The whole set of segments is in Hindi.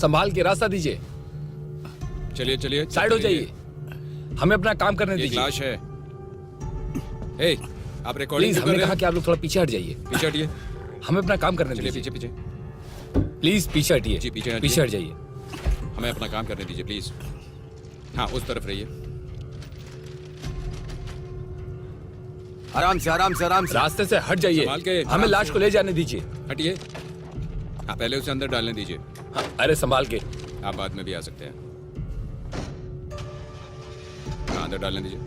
संभाल के रास्ता दीजिए। चलिए चलिए, साइड हो जाइए, हमें अपना काम करने ये दीजिए। लाश है। हे, आप रिकॉर्डिंग प्लीज, क्यों कर हमने रहे कहा हैं? कि आप लोग थोड़ा पीछे हट जाइए। पीछे हटिए। हमें अपना काम करने चलिए दीजिए। पीछे पीछे। प्लीज पीछे हटिए। जी, पीछे हटिए। पीछे हट जाइए। हमें अपना काम करने दीजिए प्लीज। हाँ, उस तरफ रहिए। आराम से आराम से आराम से। रास्ते से हट जाइए, संभाल के, हमें आराम लाश से। को ले जाने दीजिए। हटिए। हाँ, पहले उसे अंदर डालने दीजिए। हाँ, अरे संभाल के। आप बाद में भी आ सकते हैं। हाँ, अंदर डालने दीजिए।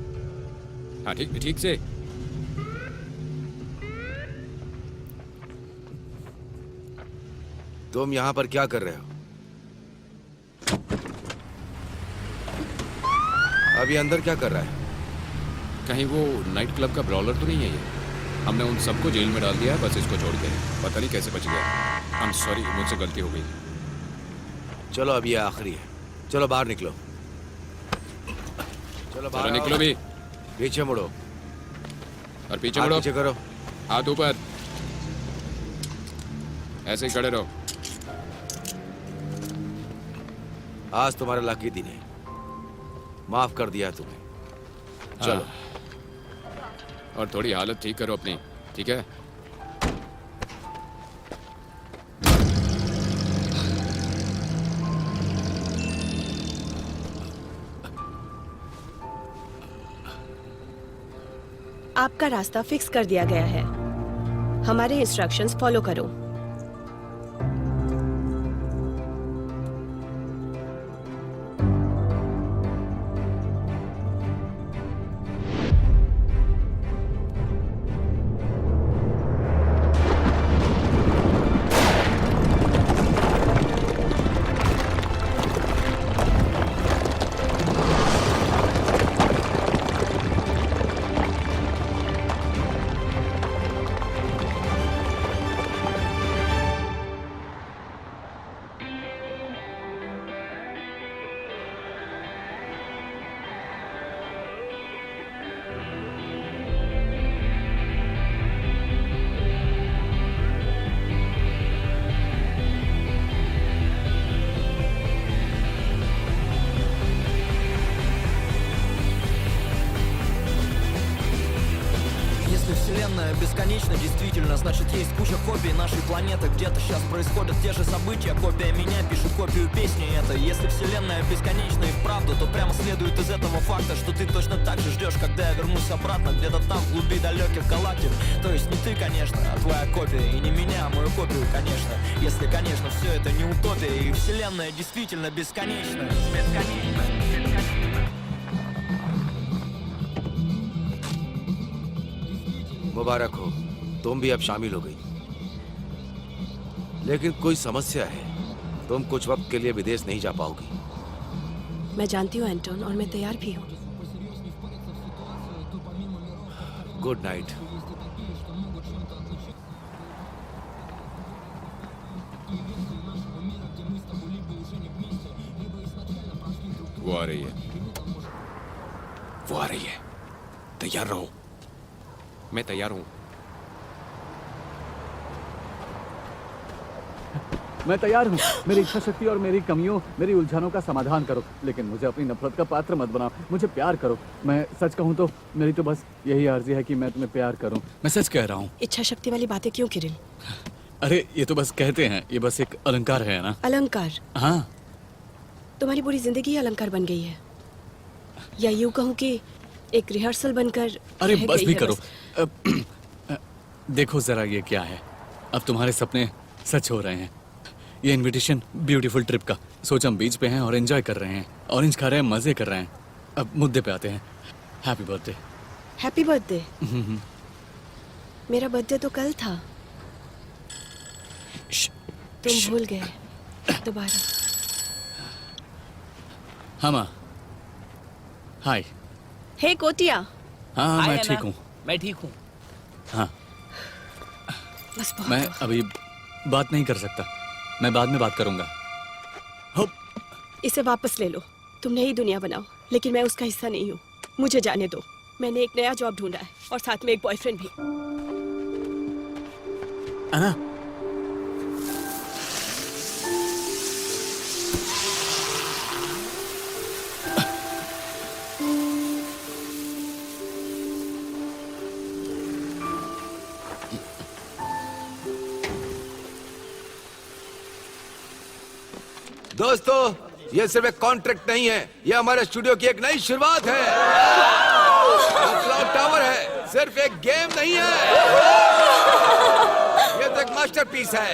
हाँ, ठीक ठीक से। तुम यहाँ पर क्या कर रहे हो? अभी अंदर क्या कर रहा है? कहीं वो नाइट क्लब का ब्रॉलर तो नहीं है ये? हमने उन सबको जेल में डाल दिया है, बस इसको छोड़ के। पता नहीं कैसे बच गया। आई एम सॉरी, मुझसे गलती हो गई। चलो अब ये आखिरी है। चलो बाहर निकलो। चलो बाहर चलो आओ। निकलो भी। पीछे मुड़ो। और पीछे हाथ मुड़ो। पीछे करो। हाथ ऊपर। ऐसे ही खड़े रहो। आज तुम्हारा लकी दिन है, माफ कर दिया तुम्हें। चलो। हाँ। और थोड़ी हालत ठीक करो अपनी, ठीक है? आपका रास्ता फिक्स कर दिया गया है, हमारे इंस्ट्रक्शंस फॉलो करो। Если Вселенная бесконечна, действительно, значит есть куча копий нашей планеты. Где-то сейчас происходят те же события. Копия меня пишет копию песни это. Если Вселенная бесконечна и вправду, то прямо следует из этого факта, что ты точно так же ждешь, когда я вернусь обратно, где-то там, в глуби далеких галактик. То есть не ты, конечно, а твоя копия. И не меня, а мою копию, конечно. Если, конечно, все это не утопия, и Вселенная действительно бесконечна. Бесконечна. मुबारक हो, तुम भी अब शामिल हो गई। लेकिन कोई समस्या है, तुम कुछ वक्त के लिए विदेश नहीं जा पाओगी। मैं जानती हूँ एंटोन, और मैं तैयार भी हूँ। Good night. वो आ रही है। वो आ रही है। तैयार रहो। मैं तैयार हूँ। मैं तैयार हूँ। मेरी इच्छा शक्ति और मेरी कमियों, मेरी उलझनों का समाधान करो, लेकिन मुझे अपनी नफरत का पात्र मत बनाओ। मुझे प्यार करो। मैं सच कहूँ तो मेरी तो बस यही अर्जी है कि मैं तुम्हें प्यार करूँ। मैं सच कह रहा हूँ। इच्छा शक्ति वाली बातें क्यों किरिल? अरे ये तो बस कहते हैं, ये बस एक अलंकार है ना। अलंकार? हाँ। तुम्हारी पूरी जिंदगी ही अलंकार बन गई है, या यूं कहूँ कि एक रिहर्सल बनकर अरे रह बस गई भी है करो। देखो जरा ये क्या है, अब तुम्हारे सपने सच हो रहे हैं। ये इनविटेशन ब्यूटीफुल ट्रिप का, सोच हम बीच पे हैं और एंजॉय कर रहे हैं, ऑरेंज खा रहे हैं, मजे कर रहे हैं। अब मुद्दे पे आते हैं। Happy birthday. Happy birthday. मेरा बर्थडे तो कल था। तुम भूल गए दोबारा। हाँ माँ। हाय। हे कोटिया। हाँ मैं ठीक हूँ। मैं ठीक हूँ। हाँ बस बहुत मैं हुआ। अभी बात नहीं कर सकता, मैं बाद में बात करूंगा। इसे वापस ले लो। तुम नई दुनिया बनाओ, लेकिन मैं उसका हिस्सा नहीं हूँ। मुझे जाने दो। मैंने एक नया जॉब ढूंढा है, और साथ में एक बॉयफ्रेंड भी। अन्ना। दोस्तों, ये सिर्फ एक कॉन्ट्रैक्ट नहीं है, ये हमारे स्टूडियो की एक नई शुरुआत है। क्लाउड टावर है, सिर्फ एक गेम नहीं है, ये तो एक मास्टरपीस है।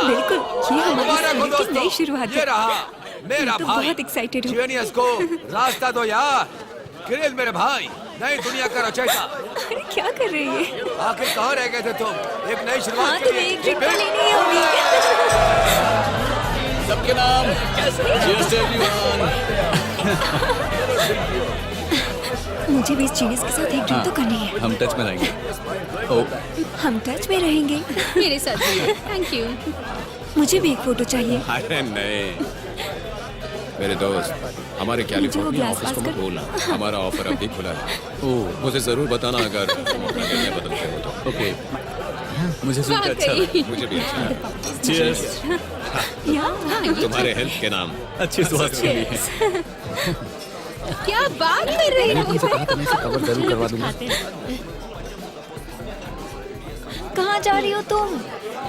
बिल्कुल, ये हमारी मुबारक हो स्टोरी की नई दोस्तों, शुरुआत ये है। रहा मेरा मैं तो भाई। बहुत excited हूँ। जीनियस को रास्ता दो यार। किरिल मेरे भाई, नई दुनिया का रचयिता। अरे क्या कर रही है? आखिर कहाँ रह गए थे तुम? एक नई हाँ, शुरुआत के तुम्हें लिए। एक ड्रिंक तो लेनी होगी। सबके नाम Cheers to everyone. मुझे भी इस जीनियस के साथ एक ड्रिंक तो करनी है। हम टच में रहेंगे। ओ, हम टच में रहेंगे। मेरे साथ भी थैंक यू। मुझे भी एक फोटो चाहिए। अरे नहीं मेरे दोस्त, हमारे मुझे वो कैलिफोर्निया ग्लास ऑफिस को पास मत कर। बोलना, हमारा ऑफर अभी खुला है। ओह, मुझे जरूर बताना अगर तुम अपना निर्णय बदलते हो तो। ओके, मुझे सुनकर अच्छा लगा। मुझे भी अच्छा है। Cheers. यहाँ तुम्हारे हेल्थ के नाम। अच्छे स्वास्थ्य के लिए। क्या बात कर रही हो? कवर जरूर करवा दूंगा। कहाँ जा रही हो तुम?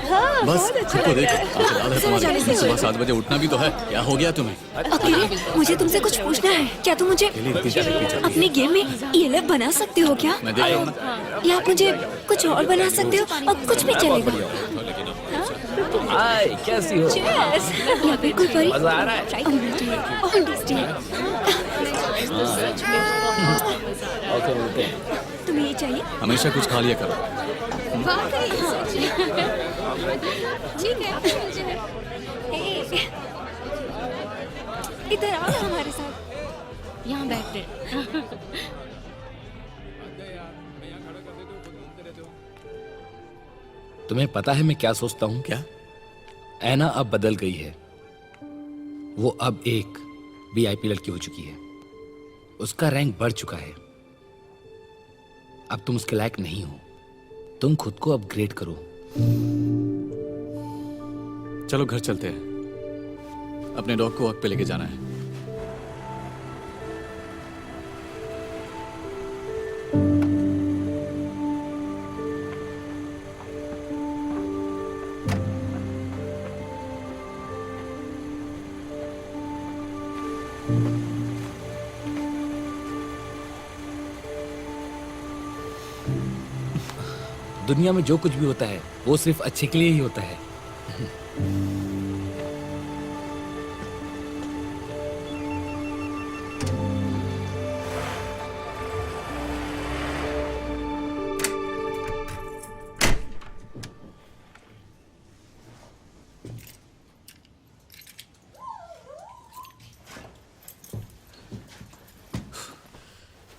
हाँ, बस बहुत अच्छा देखो लग देख, रहा है। आशीर्वाद है चलो जाने तुम्हारे। से सुबह 7 बजे उठना भी तो है। क्या हो गया तुम्हें? अकेले मुझे तुमसे कुछ पूछना है। क्या तुम मुझे अपने गेम में ELF बना सकते हो क्या? मैं देख रहा हूँ ना। या आप मुझे कुछ और बना सकते हो और कुछ भी चलेगा। हाय, कैसी हो? Cheers! या फिर कोई परी मजा आ रहा है? ट्राई करना चाहिए। बहुत टेस्टी है। ओके, मिलते हैं। तुम्हें ये चाहिए? हमेशा कुछ खा लिया करो। वाकई सच ठीक है। हे, इधर आओ ना हमारे साथ। यहाँ बैठते। तुम्हें पता है मैं क्या सोचता हूँ? क्या? ऐना अब बदल गई है। वो अब एक VIP लड़की हो चुकी है। उसका रैंक बढ़ चुका है। अब तुम उसके लायक नहीं हो। तुम खुद को अपग्रेड करो। चलो घर चलते हैं। अपने डॉग को वक्त पे लेके जाना है। दुनिया में जो कुछ भी होता है वो सिर्फ अच्छे के लिए ही होता है।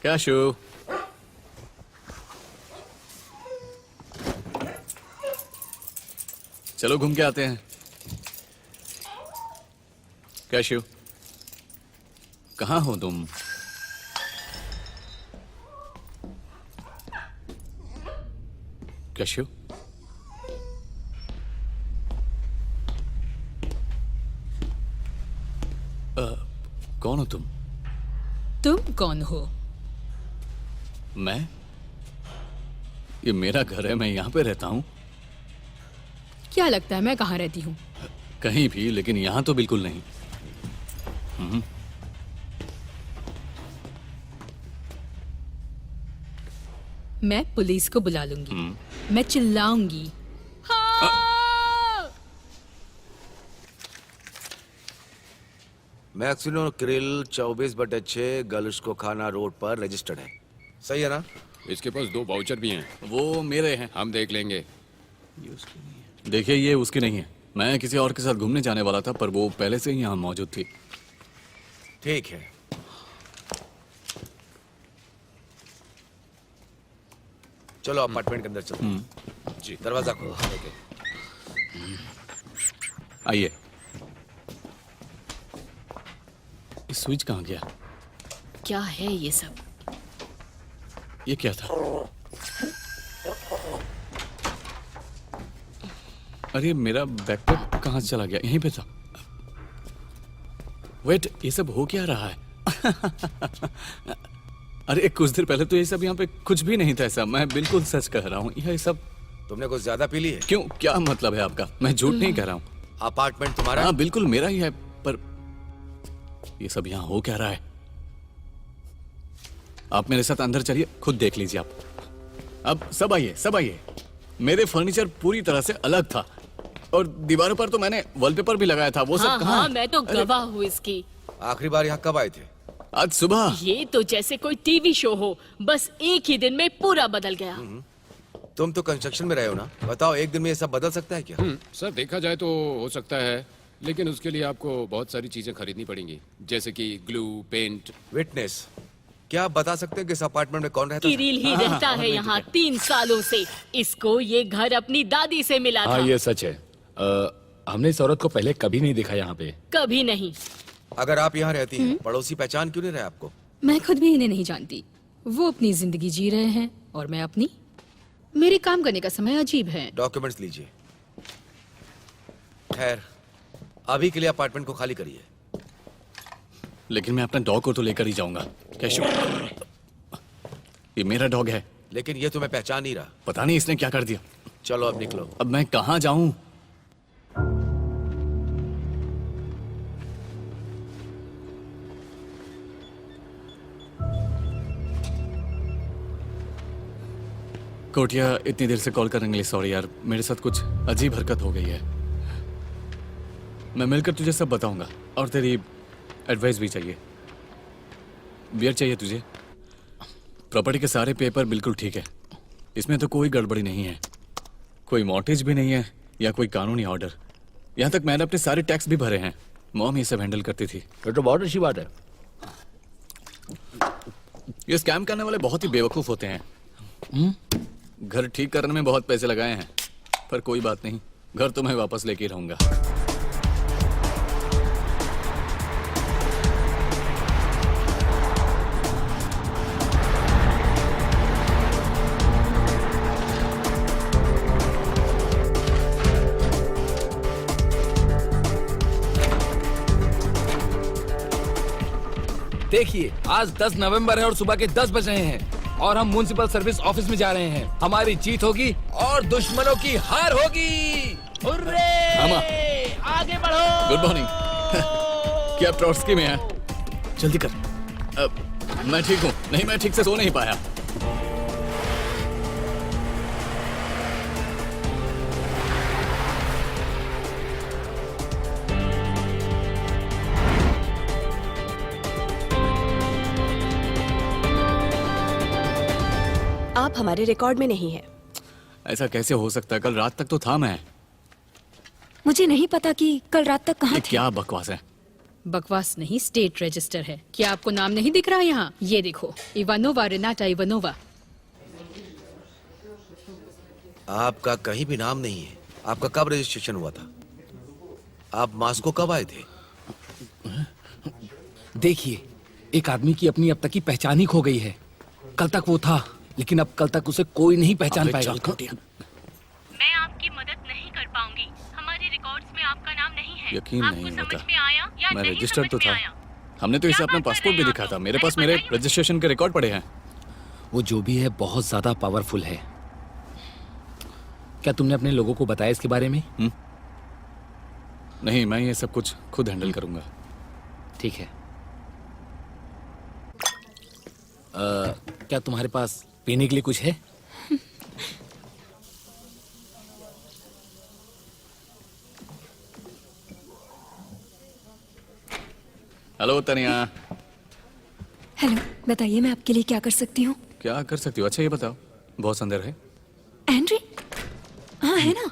कैशू, चलो घूम के आते हैं। कैशू, कहाँ हो तुम? कैशू, कौन हो तुम? तुम कौन हो? मैं? ये मेरा घर है, मैं यहाँ पे रहता हूँ। क्या लगता है मैं कहाँ रहती हूँ? कहीं भी, लेकिन यहाँ तो बिल्कुल नहीं। मैं पुलिस को बुला लूंगी। मैं चिल्लाऊंगी। मैक्सिनो क्रिल 24/6 गलुस्को खाना रोड पर रजिस्टर्ड है। सही है ना? इसके पास 2 वाउचर भी हैं। वो मेरे हैं। हम देख लेंगे। देखिए, ये उसकी नहीं है। मैं किसी और के साथ घूमने जाने वाला था, पर वो पहले से ही यहाँ मौजूद थी। ठीक है। चलो अपार्टमेंट के अंदर चलते हैं। जी, दरवाजा खोलो। आइए। ये स्विच कहाँ गया? क्या है ये सब? ये क्या था? अरे मेरा बैकपैक कहाँ चला गया? यहीं पे था। वेट, ये सब हो क्या रहा है? अरे कुछ देर पहले तो ये सब यहाँ पे कुछ भी नहीं था ऐसा। मैं बिल्कुल सच कह रहा हूँ। यह सब तुमने कुछ ज्यादा पी ली है? क्यों, क्या मतलब है आपका? मैं झूठ नहीं कह रहा हूँ। अपार्टमेंट तुम्हारा? हाँ बिल्कुल मेरा ही है, पर ये सब यहाँ हो क्या रहा है? आप मेरे साथ अंदर चलिए, खुद देख लीजिए आप। अब सब आइए, सब आइए। मेरे फर्नीचर पूरी तरह से अलग था और दीवारों पर तो मैंने वॉलपेपर भी लगाया था। वो सब कहाँ है? मैं तो गवाह हूँ इसकी। आखिरी बार यहाँ कब आए थे? आज सुबह। ये तो जैसे कोई टीवी शो हो, बस एक ही दिन में पूरा बदल गया। तुम तो कंस्ट्रक्शन में रहे हो ना, बताओ एक दिन में ये सब बदल सकता है क्या? सर देखा जाए तो हो सकता है, लेकिन उसके लिए आपको बहुत सारी चीजें खरीदनी पड़ेंगी, जैसे कि ग्लू, पेंट। विटनेस, क्या आप बता सकते हैं कि इस अपार्टमेंट में कौन रहता था? किरिल ही रहता है यहाँ 3 सालों से। इसको ये घर अपनी दादी से मिला था। हाँ ये सच है। हमने इस औरत को पहले कभी नहीं देखा यहाँ पे। कभी नहीं। अगर आप यहाँ रहती हैं, पड़ोसी पहचान क्यों नहीं रहे आपको? मैं खुद भी इन्हें नहीं जानती। वो अपनी जिंदगी जी रहे हैं और मैं अपनी। मेरे काम करने का समय अजीब है। डॉक्यूमेंट्स लीजिए। खैर, अभी के लिए अपार्टमेंट को खाली करिए। लेकिन मैं अपना डॉग को तो लेकर ही जाऊंगा। कैशो, ये मेरा डॉग है। लेकिन ये तुम्हें पहचान नहीं रहा। पता नहीं इसने क्या कर दिया। चलो अब निकलो। अब मैं कहाँ जाऊं? कोटिया, इतनी देर से कॉल करने के लिए सॉरी यार, मेरे साथ कुछ अजीब हरकत हो गई है। मैं मिलकर तुझे सब बताऊंगा और तेरी एडवाइस भी चाहिए। बियर चाहिए तुझे? प्रॉपर्टी के सारे पेपर बिल्कुल ठीक है, इसमें तो कोई गड़बड़ी नहीं है, कोई मॉर्टेज भी नहीं है या कोई कानूनी ऑर्डर। यहाँ तक मैंने अपने सारे टैक्स भी भरे हैं। मॉम ये सब हैंडल करती थी। तो बहुत अच्छी बात है। ये स्कैम करने वाले बहुत ही बेवकूफ होते हैं। घर ठीक करने में बहुत पैसे लगाए हैं, पर कोई बात नहीं, घर तो मैं वापस लेके रहूंगा। देखिए आज 10 नवंबर है और सुबह के 10 बज रहे हैं और हम म्युनिसिपल सर्विस ऑफिस में जा रहे हैं। हमारी जीत होगी और दुश्मनों की हार होगी। हुर्रे! मामा, आगे बढ़ो। Good morning. क्या ट्रॉट्स्की में है? जल्दी कर। मैं ठीक हूँ। नहीं, मैं ठीक से सो नहीं पाया। आप हमारे रिकॉर्ड में नहीं है। ऐसा कैसे हो सकता है? कल रात तक तो था मैं। मुझे नहीं पता कि कल रात तक कहाँ ये थे। क्या बकवास है? बकवास नहीं, स्टेट रजिस्टर है। क्या आपको नाम नहीं दिख रहा यहाँ? ये देखो, इवानोवा, रेनाटा इवानोवा। आपका कहीं भी नाम नहीं है। आपका कब रजिस्ट्रेशन हुआ था? आप मास्को कब आए थे? देखिए, एक आदमी की अपनी अब तक की पहचान ही खो गई है। कल तक वो था, लेकिन अब कल तक उसे कोई नहीं पहचान अबे पाएगा। चल कोटिया। मैं आपकी मदद नहीं कर पाऊंगी। हमारे रिकॉर्ड्स में आपका नाम नहीं है। यकीन आपको नहीं समझ होता। में आया या मैं नहीं रजिस्टर्ड समझ तो में था। आया? हमने तो इसे क्या अपना बात कर पासपोर्ट भी रहे हैं दिखा आप था। लोग? मेरे अरे पास मेरे बताइए। रजिस्ट्रेशन के रिकॉर्ड पड़े हैं। वो जो भी है बहुत ज्यादा पावरफुल है। क्या तुमने अपने लोगों को बताया इसके बारे में? नहीं, मैं ये सब कुछ खुद हैंडल करूंगा। ठीक है। क्या तुम्हारे पास पीने के लिए कुछ है? हेलो तनिया। हेलो, बताइए मैं आपके लिए क्या कर सकती हूँ? क्या कर सकती हो? अच्छा ये बताओ, बहुत अंदर है। एंड्री? हाँ है ना।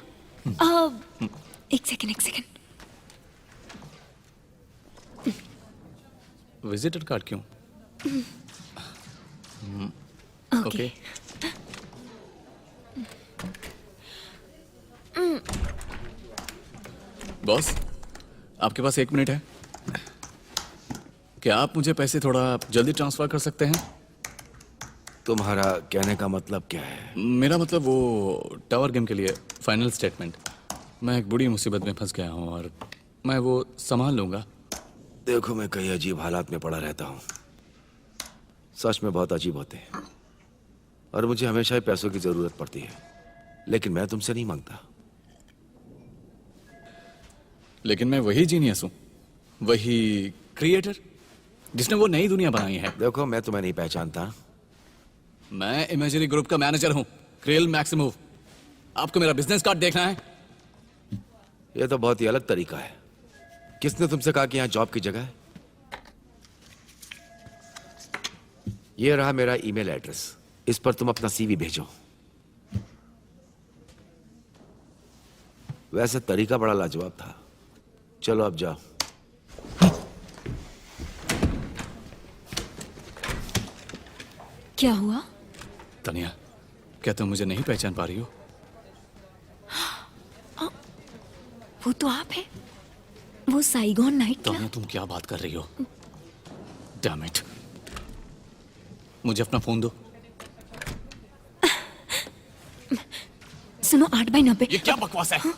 एक सेकंड। विजिटर कार्ड क्यों? ओके। बॉस, आपके पास 1 मिनट है? क्या आप मुझे पैसे थोड़ा जल्दी ट्रांसफर कर सकते हैं? तुम्हारा कहने का मतलब क्या है? मेरा मतलब वो टावर गेम के लिए फाइनल स्टेटमेंट। मैं एक बड़ी मुसीबत में फंस गया हूँ और मैं वो संभाल लूंगा। देखो, मैं कई अजीब हालात में पड़ा रहता हूँ। सच में बहुत अजीब होते हैं और मुझे हमेशा ही पैसों की जरूरत पड़ती है। लेकिन मैं तुमसे नहीं मांगता। लेकिन मैं वही जीनियस हूँ, वही क्रिएटर जिसने वो नई दुनिया बनाई है। देखो, मैं तुम्हें नहीं पहचानता। मैं इमेजिनरी ग्रुप का मैनेजर हूँ, क्रिल मैक्सिमूव। आपको मेरा बिजनेस कार्ड देखना है? यह तो बहुत ही अलग तरीका है। किसने तुमसे कहा कि यहाँ जॉब की जगह है? यह रहा मेरा ईमेल एड्रेस, इस पर तुम अपना सीवी भेजो। वैसे तरीका बड़ा लाजवाब था। चलो अब जाओ। क्या हुआ? तनिया, क्या तुम मुझे नहीं पहचान पा रही हो? वो तो आप है, वो साइगोन नाइट क्लब। तनिया, तुम क्या बात कर रही हो? Damn it. मुझे अपना फोन दो। सुनो, 8x90। ये क्या बकवास है?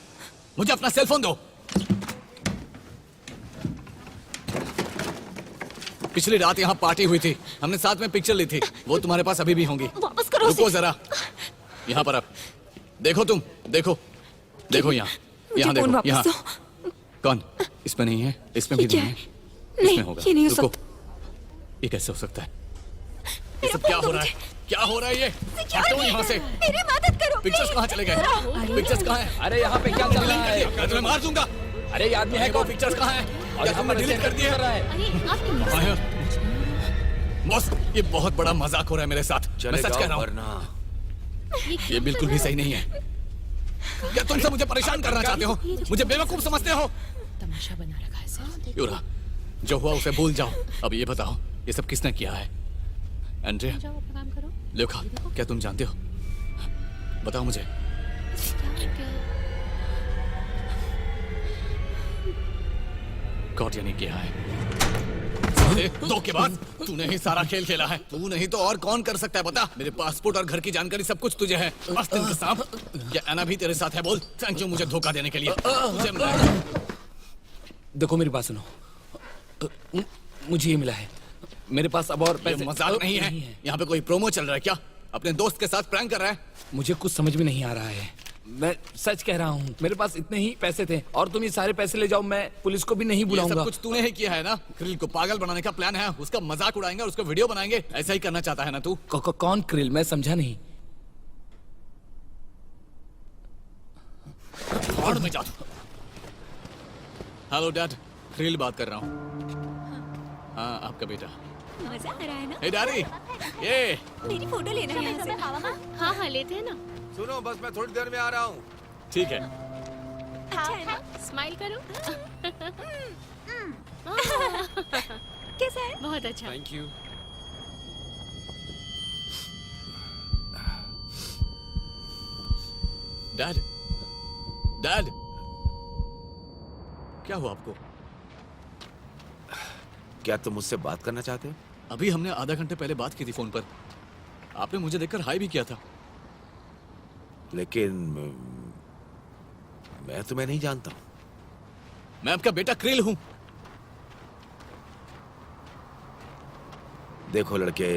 मुझे अपना सेल फोन दो। पिछली रात यहाँ पार्टी हुई थी, हमने साथ में पिक्चर ली थी, वो तुम्हारे पास अभी भी होंगी। वापस करो रुको उसे। जरा, यहाँ पर अब देखो, तुम देखो, देखो यहाँ, मुझे यहाँ फोन देखो, वापस यहाँ। दो। कौन? इसमें नहीं है, इसमें भी ये क्या नहीं है, है? नहीं, इसमें होगा। ये नहीं हो रुको, सकता। ये कैसे हो सकता है? ये सब क्या हो रहा है? क्या हो रहा है ये? हटो यहाँ से। मेरी मदद करो। पिक्चर्स कहाँ चले गए? पिक्चर्स कहाँ हैं? अरे यहाँ पे क्या चल रहा है? मैं तुम्हें मार दूंगा। अरे ये आदमी है वो कौन? पिक्चर्स कहाँ हैं? और क्या यहाँ तुमने पर डिलीट कर दिए? कर रहा है? कहाँ है? बॉस, ये बहुत बड़ा मजाक हो रहा है मेरे साथ। मैं सच कह रहा हूँ, वरना ये बिल्कुल भी सही नहीं है। क्या तुम सब मुझे परेशान करना चाहते हो? मुझे बेवकूफ समझते हो? तमाशा बना रखा है सर। यूरा, जो हुआ उसे भूल जाओ। अब ये बताओ, ये सब किसने किया है? एंड्रिया, जाओ अपना काम करो। लेखा, क्या तुम जानते हो? बताओ मुझे। गॉड यानी किया है। दो के बाद तूने ही सारा खेल खेला है। तू नहीं तो और कौन कर सकता है बता। मेरे पासपोर्ट और घर की जानकारी सब कुछ तुझे है। अस्तिन के सांप, क्या एना भी तेरे साथ है? बोल। थैंक यू मुझे धोखा देने के लिए। देखो मेरी बात सुनो, मुझे ये मिला है, मेरे पास अब और ये पैसे। मजाक नहीं है। यहाँ पे कोई प्रोमो चल रहा है क्या? अपने दोस्त के साथ प्रैंक कर रहा है? मुझे कुछ समझ में नहीं आ रहा है। मैं सच कह रहा हूँ, मेरे पास इतने ही पैसे थे और तुम ये सारे पैसे ले जाओ, मैं पुलिस को भी नहीं ये सब बुलाऊंगा। कुछ तूने ही किया है ना? क्रिल को पागल बनाने का प्लान है, उसका मजाक उड़ाएंगे और उसका वीडियो बनाएंगे। ऐसा ही करना चाहता है ना तू? कौन क्रिल? मैं समझा नहीं। भाड़ में जा तू। हेलो डैड, क्रिल बात कर रहा हूँ। हाँ, आपका बेटा। मजा आ रहा है ना? हे डैडी, ये मेरी फोटो लेना है यहाँ से। हाँ हाँ लेते हैं ना। सुनो, बस मैं थोड़ी देर में आ रहा हूँ। ठीक है। अच्छा है ना? स्माइल करो। कैसा है? बहुत अच्छा। Thank you. डैड, डैड, क्या हुआ आपको? क्या तुम मुझसे बात करना चाहते हो? अभी हमने आधा घंटे पहले बात की थी फोन पर। आपने मुझे देखकर हाय भी किया था। लेकिन मैं तुम्हें नहीं जानता हूँ। मैं आपका बेटा क्रिल हूँ। देखो लड़के,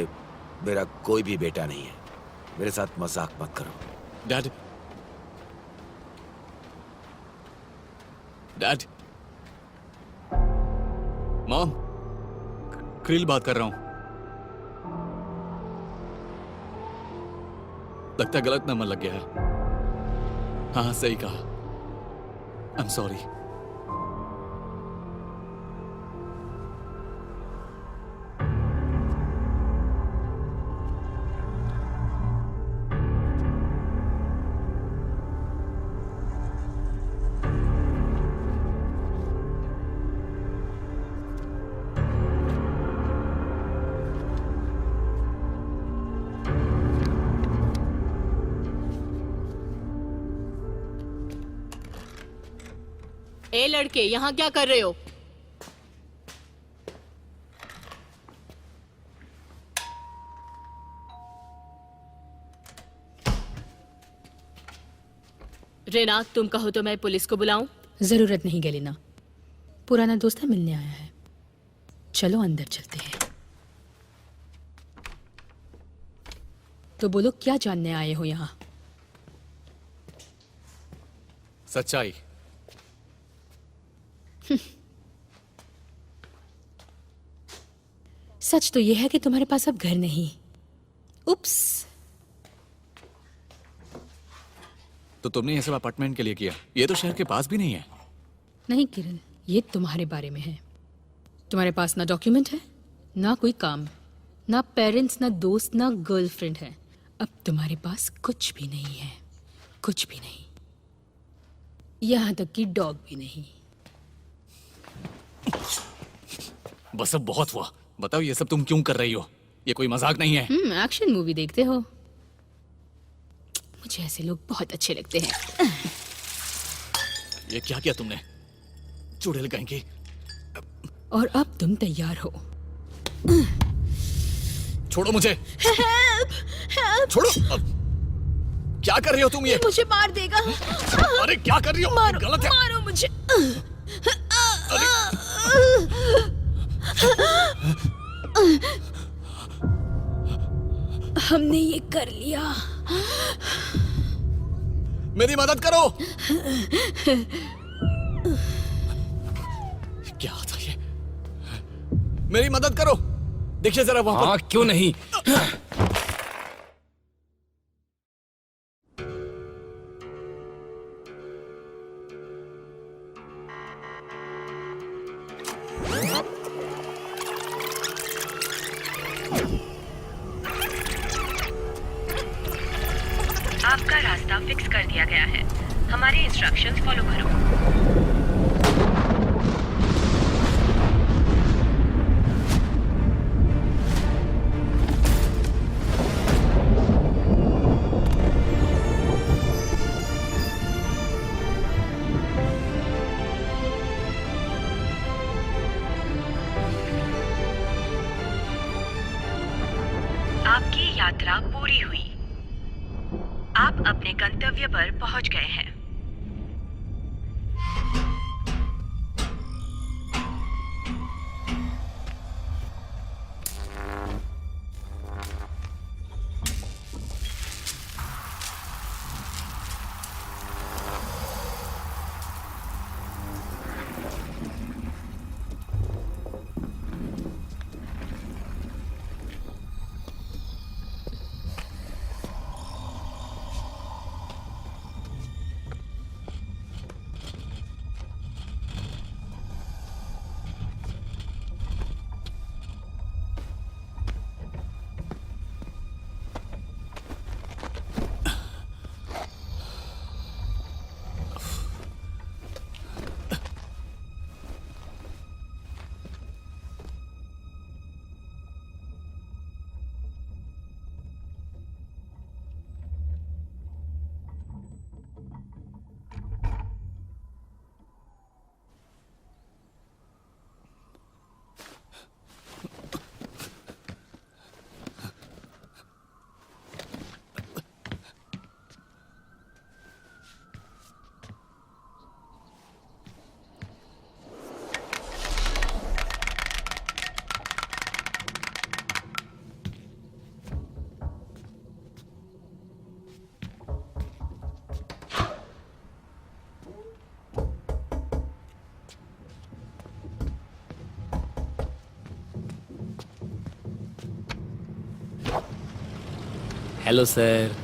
मेरा कोई भी बेटा नहीं है। मेरे साथ मजाक मत करो। डैड, डैड, मॉम, क्रिल बात कर रहा हूं। लगता है गलत नंबर लग गया है। हाँ, सही कहा। I am sorry. ए लड़के, यहाँ क्या कर रहे हो? रेना, तुम कहो तो मैं पुलिस को बुलाऊं? जरूरत नहीं गैलिना, पुराना दोस्त मिलने आया है। चलो अंदर चलते हैं। तो बोलो, क्या जानने आए हो यहाँ? सच्चाई। सच तो यह है कि तुम्हारे पास अब घर नहीं। उप्स। तो तुमने ये सब अपार्टमेंट के लिए किया? ये तो शहर के पास भी नहीं है। नहीं किरण, ये तुम्हारे बारे में है। तुम्हारे पास ना डॉक्यूमेंट है, ना कोई काम, ना पेरेंट्स, ना दोस्त, ना गर्लफ्रेंड है। अब तुम्हारे पास कुछ भी नहीं है, कुछ भी नहीं, यहां तक कि डॉग भी नहीं। बस अब बहुत हुआ। बताओ ये सब तुम क्यों कर रही हो? ये कोई मजाक नहीं है। एक्शन मूवी देखते हो? मुझे ऐसे लोग बहुत अच्छे लगते हैं। ये क्या किया तुमने? चुड़ैल कहेंगे। और अब तुम तैयार हो। छोड़ो मुझे। छोड़ो। क्या कर रही हो तुम? ये मुझे मार देगा। अरे क्या कर रही हो? मारो, गलत है। मारो मुझे। हमने ये कर लिया। मेरी मदद करो। क्या था ये? मेरी मदद करो। देखिए जरा वहां हाँ, पर। क्यों नहीं। आपका रास्ता फिक्स कर दिया गया है, हमारे इंस्ट्रक्शंस फॉलो करो। आपकी यात्रा पूरी हुई। आप अपने गंतव्य पर पहुंच गए हैं। हेलो सर,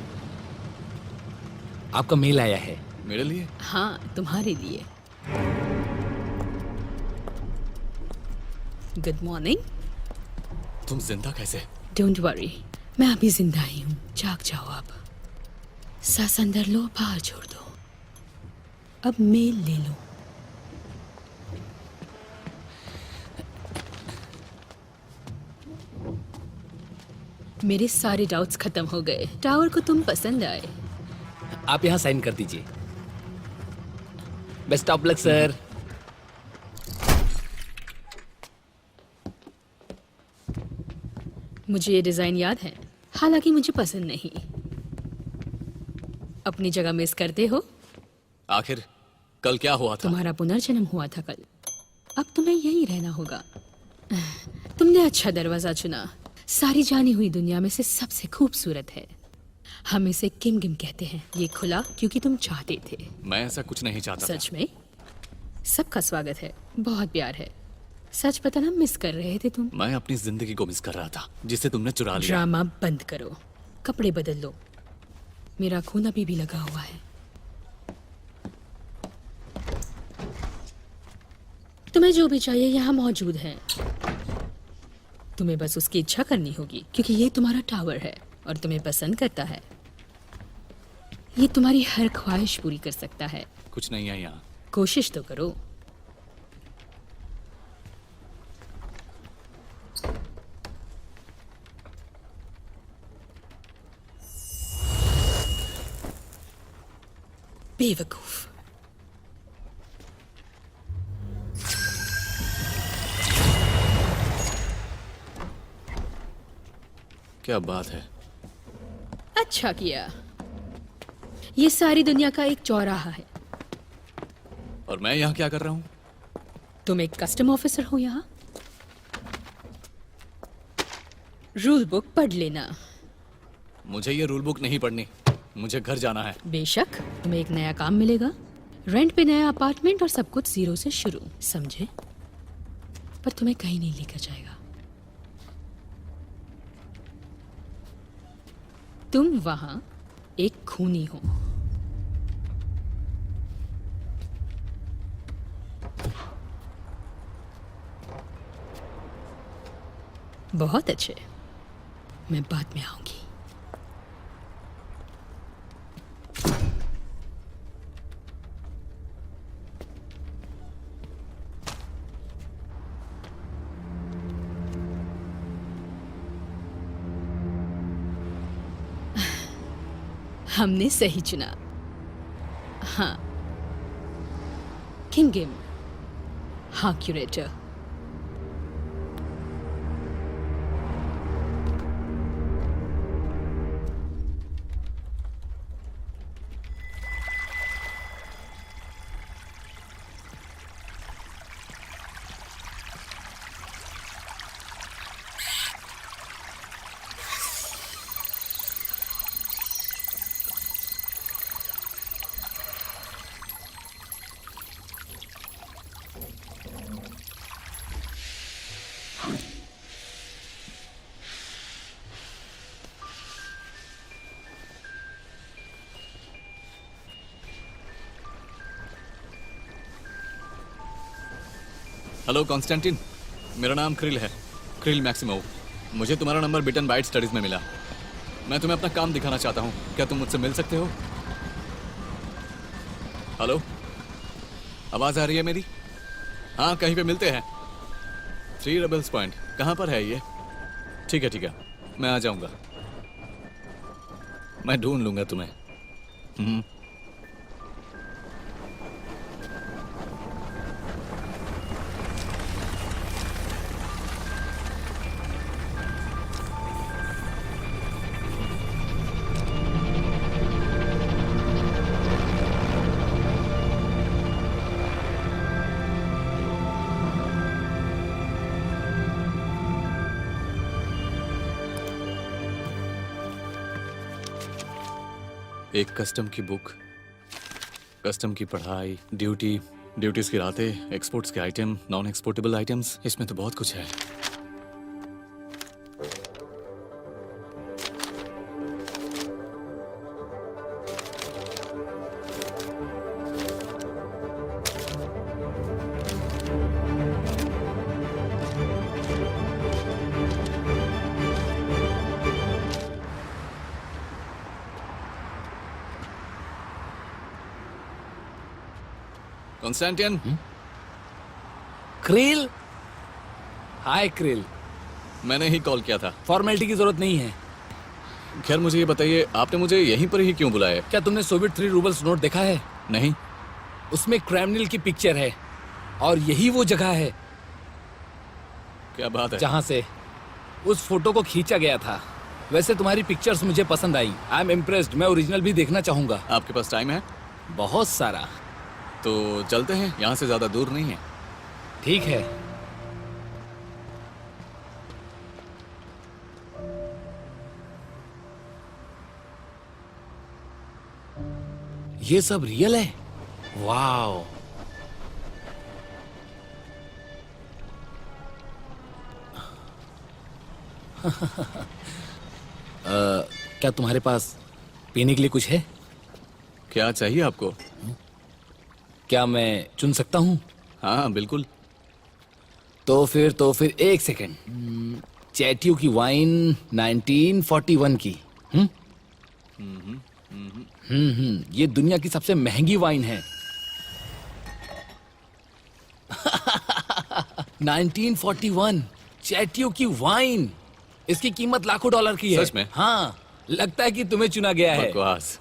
आपका मेल आया है। मेरे लिए? हाँ, तुम्हारे लिए। Good morning. तुम जिंदा कैसे? डोंट वरी, मैं अभी जिंदा ही हूँ। जाग जाओ अब। सांस अंदर लो, बाहर छोड़ दो। अब मेल ले लो। मेरे सारे डाउट्स खत्म हो गए। टावर को तुम पसंद आए। आप यहाँ साइन कर दीजिए। Best of luck sir. मुझे ये डिजाइन याद है, हालांकि मुझे पसंद नहीं। अपनी जगह मिस करते हो? आखिर कल क्या हुआ था? तुम्हारा पुनर्जन्म हुआ था कल। अब तुम्हें यहीं रहना होगा। तुमने अच्छा दरवाजा चुना। सारी जानी हुई दुनिया में से सबसे खूबसूरत है। हम इसे किम गिम कहते हैं। ये खुला क्योंकि तुम चाहते थे। मैं ऐसा कुछ नहीं चाहता था। सच में? सबका स्वागत है, बहुत प्यार है। सच बताना मिस कर रहे थे तुम? मैं अपनी जिंदगी को मिस कर रहा था जिसे तुमने चुरा लिया। ड्रामा बंद करो, कपड़े बदल लो। मेरा खून अभी भी लगा हुआ है। तुम्हें जो भी चाहिए यहाँ मौजूद है। तुम्हें बस उसकी इच्छा करनी होगी क्योंकि ये तुम्हारा टावर है और तुम्हें पसंद करता है। ये तुम्हारी हर ख्वाहिश पूरी कर सकता है। कुछ नहीं है यहाँ। कोशिश तो करो। बेवकूफ। क्या बात है। अच्छा किया। ये सारी दुनिया का एक चौराहा है। और मैं यहाँ क्या कर रहा हूँ? तुम एक कस्टम ऑफिसर हो यहाँ। रूल बुक पढ़ लेना। मुझे ये रूल बुक नहीं पढ़नी, मुझे घर जाना है। बेशक, तुम्हें एक नया काम मिलेगा, रेंट पे नया अपार्टमेंट और सब कुछ जीरो से शुरू, समझे? पर तुम्हें कहीं नहीं लेकर जाएगा। तुम वहां एक खूनी हो। बहुत अच्छे, मैं बाद में आऊंगी। हमने सही चुना। हाँ, किम गिम। हाँ क्यूरेटर। हेलो कॉन्स्टेंटिन, मेरा नाम क्रिल है, क्रिल मैक्सिमोव। मुझे तुम्हारा number bit and byte studies में मिला। मैं तुम्हें अपना काम दिखाना चाहता हूँ, क्या तुम मुझसे मिल सकते हो? हेलो, आवाज़ आ रही है मेरी? हाँ, कहीं पे मिलते हैं। 3 रेबल्स पॉइंट, कहाँ पर है ये? ठीक है, मैं आ जाऊँगा। मैं ढूंढ लूँगा तुम्हें। एक कस्टम की बुक, कस्टम की पढ़ाई, ड्यूटीज की रातें, एक्सपोर्ट्स के आइटम, नॉन एक्सपोर्टेबल आइटम्स, इसमें तो बहुत कुछ है। कॉन्स्टेंटिन। क्रिल। हाय क्रिल। मैंने ही कॉल किया था। फॉर्मेलिटी की जरूरत नहीं है। खैर मुझे ये बताइए, आपने मुझे यहीं पर ही क्यों बुलाया? क्या तुमने सोवियत 3 रूबल्स नोट देखा है? नहीं। उसमें क्रेमलिन की पिक्चर है और यही वो जगह है। क्या बात है? जहां से उस फोटो को खींचा गया था। वैसे तुम्हारी पिक्चर्स मुझे पसंद आई। I am impressed. मैं ओरिजिनल भी देखना चाहूंगा। आपके पास टाइम है? बहुत सारा। तो चलते हैं, यहाँ से ज्यादा दूर नहीं है। ठीक है। ये सब रियल है? वाओ। क्या तुम्हारे पास पीने के लिए कुछ है? क्या चाहिए आपको? क्या मैं चुन सकता हूँ? हाँ बिल्कुल। तो फिर एक सेकंड। चैटियो की वाइन 1941 की। ये दुनिया की सबसे महंगी वाइन है। 1941 चैटियो की वाइन। इसकी कीमत लाखों डॉलर की है। सच में? हाँ, लगता है कि तुम्हें चुना गया है। बकवास।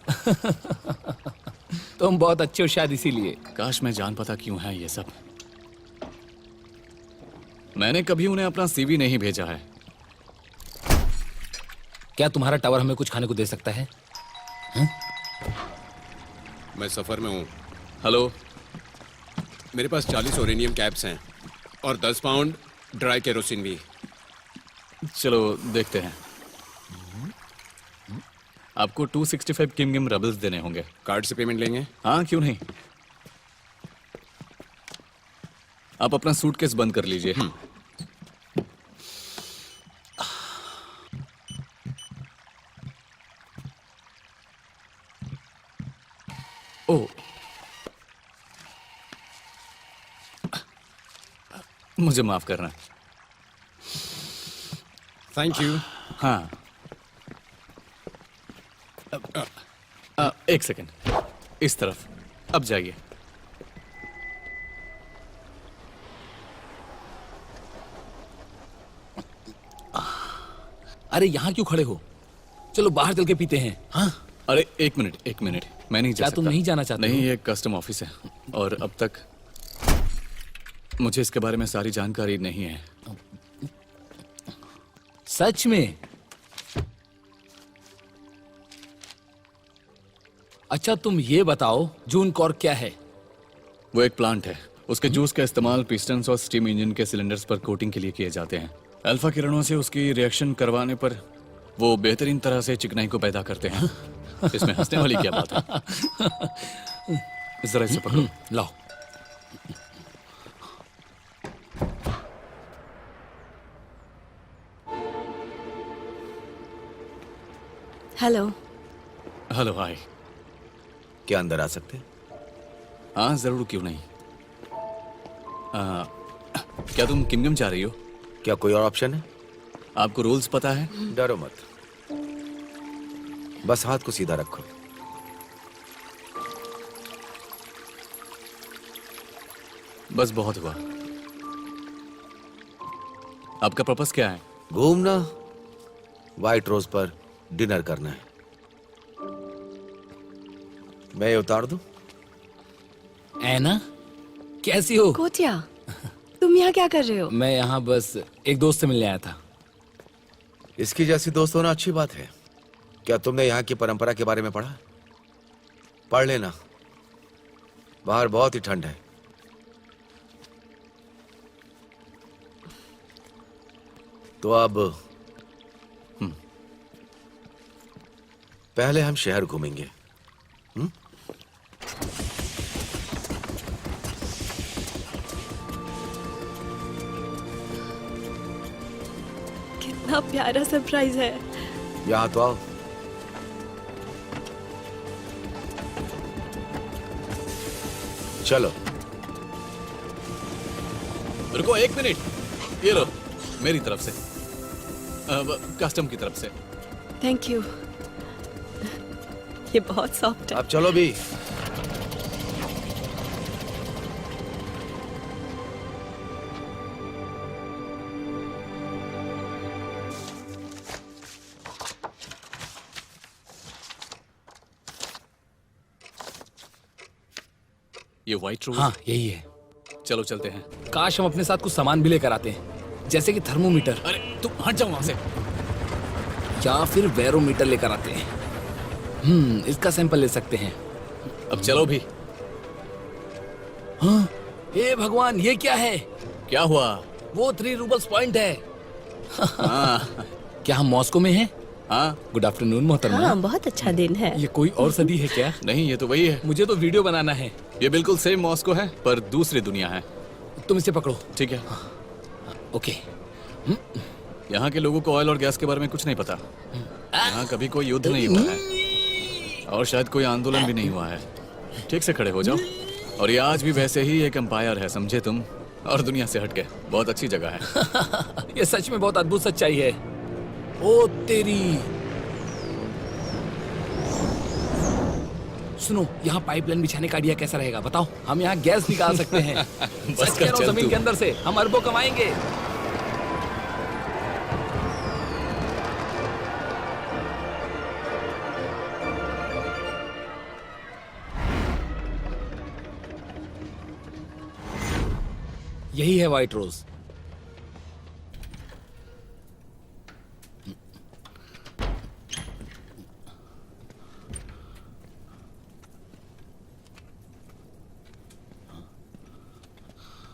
तुम बहुत अच्छे हो शायद इसीलिए। काश मैं जान पाता क्यों है ये सब। मैंने कभी उन्हें अपना सीवी नहीं भेजा है। क्या तुम्हारा टावर हमें कुछ खाने को दे सकता है? मैं सफर में हूँ। हेलो। मेरे पास 40 ओरेनियम कैप्स हैं और 10 पाउंड ड्राई केरोसिन भी। चलो देखते हैं। आपको 265 किमगिम रबल्स देने होंगे। कार्ड से पेमेंट लेंगे? हाँ क्यों नहीं। आप अपना सूटकेस बंद कर लीजिए। ओ, मुझे माफ करना। Thank you. हाँ एक सेकंड, इस तरफ। अब जाइए। अरे यहाँ क्यों खड़े हो? चलो बाहर चल के पीते हैं। हाँ, अरे एक मिनट मैं नहीं जा क्या सकता। तुम नहीं जाना चाहते नहीं, हो? ये कस्टम ऑफिस है और अब तक मुझे इसके बारे में सारी जानकारी नहीं है। सच में? अच्छा तुम ये बताओ, जून कॉर्क क्या है? वो एक प्लांट है। उसके जूस का इस्तेमाल पिस्टन्स और स्टीम इंजन के सिलेंडर्स पर कोटिंग के लिए किए जाते हैं। अल्फा किरणों से उसकी रिएक्शन करवाने पर वो बेहतरीन तरह से चिकनाई को पैदा करते हैं। इसमें हंसने वाली क्या बात है? जरा इसे पकड़ो। लाओ। हेलो। हेलो, हाय। क्या अंदर आ सकते हैं? हाँ जरूर, क्यों नहीं। क्या तुम किमगम जा रही हो? क्या कोई और ऑप्शन है? आपको रूल्स पता है? डरो मत, बस हाथ को सीधा रखो। बस बहुत हुआ। आपका पर्पस क्या है? घूमना, व्हाइट रोज पर डिनर करना है। मैं ये उतार दूं? ऐना, कैसी हो? कोटिया, तुम यहाँ क्या कर रहे हो? मैं यहाँ बस एक दोस्त से मिलने आया था। इसकी जैसी दोस्त होना अच्छी बात है। क्या तुमने यहाँ की परंपरा के बारे में पढ़ा? पढ़ लेना, बाहर बहुत ही ठंड है। तो अब पहले हम शहर घूमेंगे। कितना प्यारा सरप्राइज है। यहाँ तो आओ। चलो। रुको एक मिनट, ये लो मेरी तरफ से, कस्टम की तरफ से। Thank you. ये बहुत सॉफ्ट है। अब चलो भी। ये व्हाइट रोज? हाँ यही है। चलो चलते हैं। काश हम अपने साथ कुछ सामान भी लेकर आते हैं, जैसे कि थर्मोमीटर। अरे तुम हट जाओ वहां से। या फिर बैरोमीटर लेकर आते हैं। इसका सैंपल ले सकते हैं। अब चलो भी। हाँ, हे भगवान, ये क्या है? क्या हुआ? वो 3 रूबल्स पॉइंट है। हाँ। क्या हम मॉस्को में हैं? हाँ गुड आफ्टरनून मोहतरमा। हाँ बहुत अच्छा दिन है। ये कोई और सदी है क्या? नहीं, ये तो वही है। मुझे तो वीडियो बनाना है। ये बिल्कुल सेम मॉस्को है पर दूसरी दुनिया है। तुम इसे पकड़ो। ठीक है। ओके। यहाँ के लोगों को ऑयल और गैस के बारे में कुछ नहीं पता। यहाँ कभी कोई युद्ध नहीं हुआ है और शायद कोई आंदोलन भी नहीं हुआ है। ठीक से खड़े हो जाओ। और ये आज भी वैसे ही एक एम्पायर है, समझे तुम? और दुनिया से हटके बहुत अच्छी जगह है। ये सच में बहुत अद्भुत सच्चाई है। ओ तेरी। सुनो, यहाँ पाइपलाइन बिछाने का आइडिया कैसा रहेगा बताओ? हम यहाँ गैस निकाल सकते हैं। बस सच कर कह रहा हूँ, चल जमीन तू। के अंदर से हम अरबों कमाएंगे। यही है व्हाइट रोज।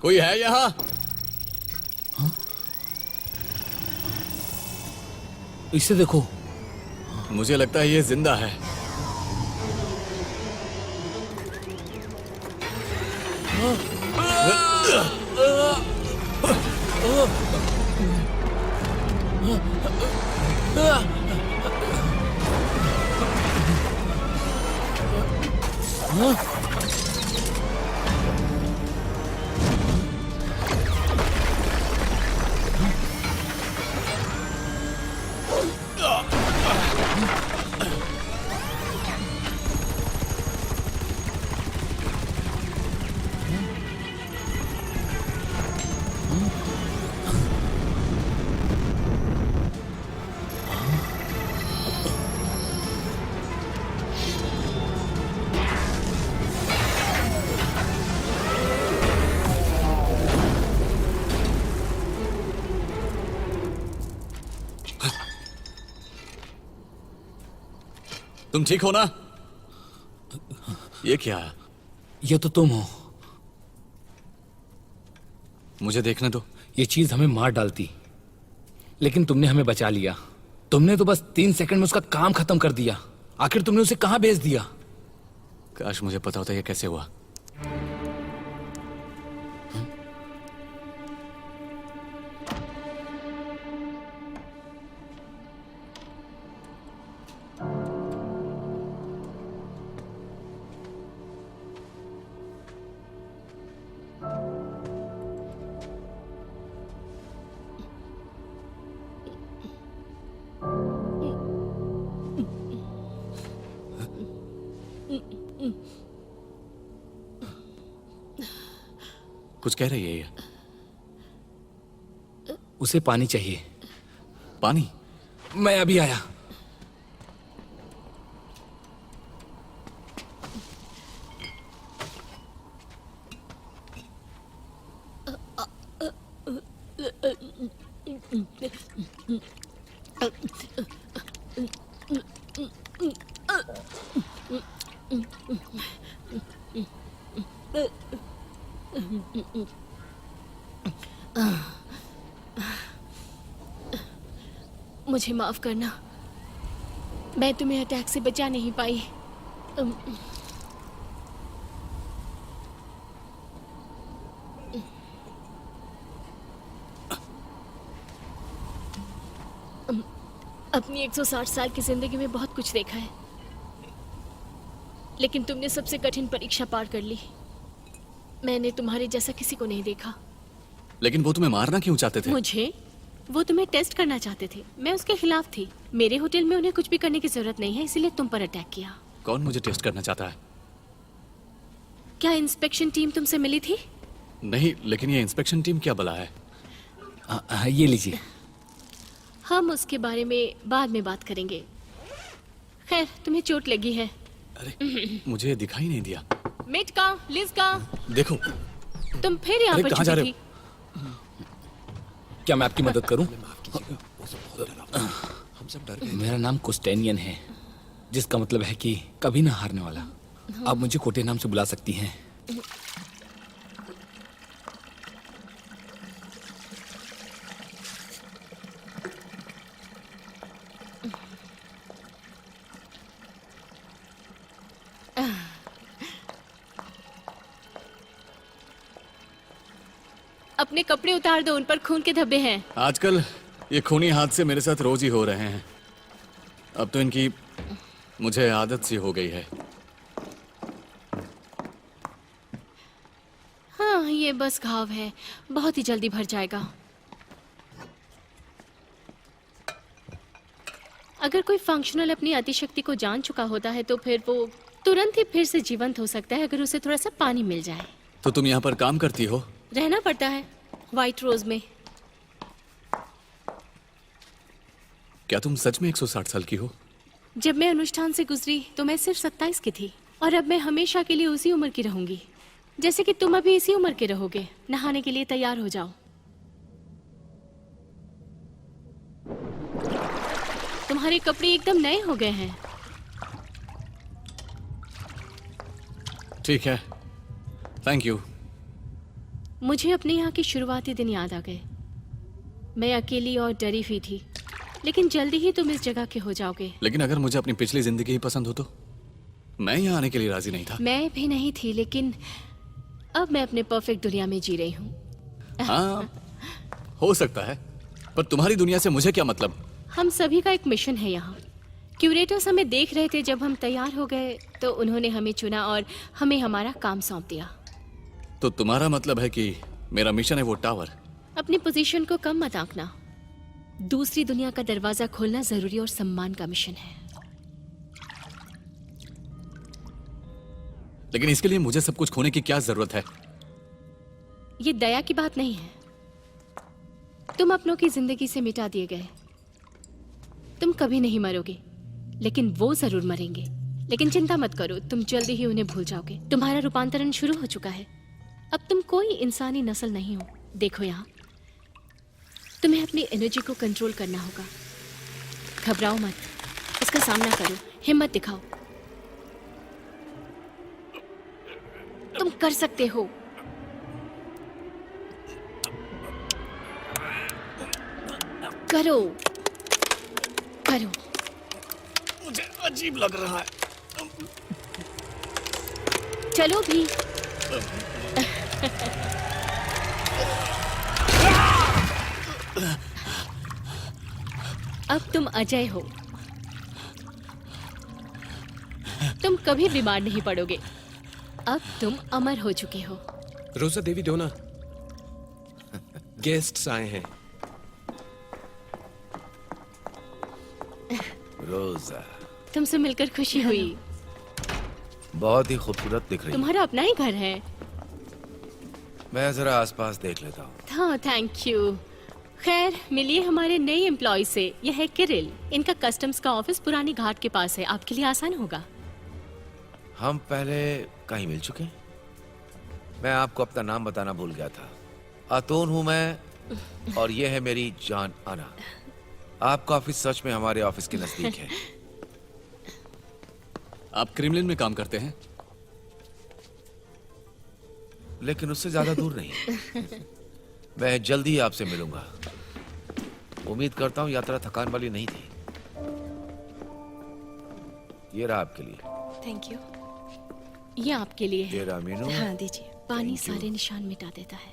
कोई है यहाँ? इसे देखो। मुझे लगता है ये जिंदा है। तुम ठीक हो ना? ये क्या है? ये तो तुम हो। मुझे देखने दो। ये चीज हमें मार डालती, लेकिन तुमने हमें बचा लिया। तुमने तो बस 3 सेकंड में उसका काम खत्म कर दिया। आखिर तुमने उसे कहां भेज दिया? काश मुझे पता होता ये कैसे हुआ। कुछ कह रही है ये? उसे पानी चाहिए। पानी? मैं अभी आया। मुझे माफ करना, मैं तुम्हें अटैक से बचा नहीं पाई। अपनी 160 साल की जिंदगी में बहुत कुछ देखा है, लेकिन तुमने सबसे कठिन परीक्षा पार कर ली। मैंने तुम्हारे जैसा किसी को नहीं देखा। लेकिन वो तुम्हें मारना क्यों चाहते थे? मुझे? वो तुम्हें टेस्ट करना चाहते थे। मैं उसके खिलाफ थी। मेरे होटल में उन्हें कुछ भी करने की जरूरत नहीं है, इसलिए तुम पर अटैक किया। कौन मुझे टेस्ट करना चाहता है? क्या इंस्पेक्शन टीम तुमसे मिली थी? नहीं, लेकिन ये इंस्पेक्शन टीम क्या बला है? ये लीजिए। हम उसके बारे में बाद में बात करेंगे। खैर, तुम्हें चोट लगी है। अरे मुझे दिखाई नहीं दिया। मिट का, लिज का, देखो। तुम फिर यहाँ अरे पर कहाँ जा छुपी रहे थी। क्या मैं आपकी मदद करूं? हम सब डर गए। मेरा नाम कुस्टेनियन है, जिसका मतलब है कि कभी ना हारने वाला। आप मुझे कोटे नाम से बुला सकती हैं। अपने कपड़े उतार दो, उन पर खून के धब्बे हैं। आजकल ये खूनी हादसे मेरे साथ रोज ही हो रहे हैं। अब तो इनकी मुझे आदत सी हो गई है। हाँ, ये बस घाव है, बहुत ही जल्दी भर जाएगा। अगर कोई फंक्शनल अपनी अतिशक्ति को जान चुका होता है तो फिर वो तुरंत ही फिर से जीवंत हो सकता है अगर उसे थोड़ा सा पानी मिल जाए। तो तुम यहाँ पर काम करती हो? रहना पड़ता है व्हाइट रोज में। क्या तुम सच में 160 साल की हो? जब मैं अनुष्ठान से गुजरी तो मैं सिर्फ 27 की थी और अब मैं हमेशा के लिए उसी उम्र की रहूंगी। जैसे कि तुम अभी इसी उम्र के रहोगे। नहाने के लिए तैयार हो जाओ। तुम्हारे कपड़े एकदम नए हो गए हैं। ठीक है, थैंक यू। मुझे अपने यहाँ के शुरुआती दिन याद आ गए। मैं अकेली और डरी हुई थी, लेकिन जल्दी ही तुम इस जगह के हो जाओगे। लेकिन अगर मुझे अपनी पिछली जिंदगी ही पसंद हो तो? मैं यहाँ आने के लिए राजी नहीं था। मैं भी नहीं थी, लेकिन अब मैं अपने परफेक्ट दुनिया में जी रही हूँ। हाँ, हो सकता है, पर तुम्हारी दुनिया से मुझे क्या मतलब? हम सभी का एक मिशन है यहाँ। क्यूरेटर्स हमें देख रहे थे। जब हम तैयार हो गए तो उन्होंने हमें चुना और हमें हमारा काम सौंप दिया। तो तुम्हारा मतलब है कि मेरा मिशन है वो टावर? अपनी पोजीशन को कम मत आंकना। दूसरी दुनिया का दरवाजा खोलना जरूरी और सम्मान का मिशन है। लेकिन इसके लिए मुझे सब कुछ खोने की क्या जरूरत है? ये दया की बात नहीं है। तुम अपनों की जिंदगी से मिटा दिए गए। तुम कभी नहीं मरोगे, लेकिन वो जरूर मरेंगे। लेकिन चिंता मत करो, तुम जल्दी ही उन्हें भूल जाओगे। तुम्हारा रूपांतरण शुरू हो चुका है। अब तुम कोई इंसानी नस्ल नहीं हो। देखो यहाँ, तुम्हें अपनी एनर्जी को कंट्रोल करना होगा। घबराओ मत, इसका सामना करो, हिम्मत दिखाओ। तुम कर सकते हो। करो करो। मुझे अजीब लग रहा है। चलो भी। अब तुम अजय हो। तुम कभी बीमार नहीं पड़ोगे। अब तुम अमर हो चुके हो। रोजा देवी दो ना, गेस्ट्स आए हैं। रोजा, तुमसे मिलकर खुशी हुई। बहुत ही खूबसूरत दिख रही है। तुम्हारा अपना ही घर है। मैं जरा आसपास देख लेता हूँ। हाँ, थैंक यू। खैर, मिलिए हमारे नए एम्प्लॉय से। यह है किरिल। इनका कस्टम्स का ऑफिस पुरानी घाट के पास है। आपके लिए आसान होगा। हम पहले कहीं मिल चुके हैं? मैं आपको अपना नाम बताना भूल गया था। अतोन हूँ मैं, और ये है मेरी जान आना। आपका ऑफिस सच में हमारे ऑफिस के नजदीक है। आप क्रेमलिन में काम करते हैं? लेकिन उससे ज्यादा दूर नहीं। मैं जल्दी ही आपसे मिलूंगा। उम्मीद करता हूँ यात्रा थकान वाली नहीं थी। ये रहा आपके लिए। Thank you. ये आपके लिए है। ये रहा मीनू। हाँ, दीजिए। पानी Thank you. सारे निशान मिटा देता है।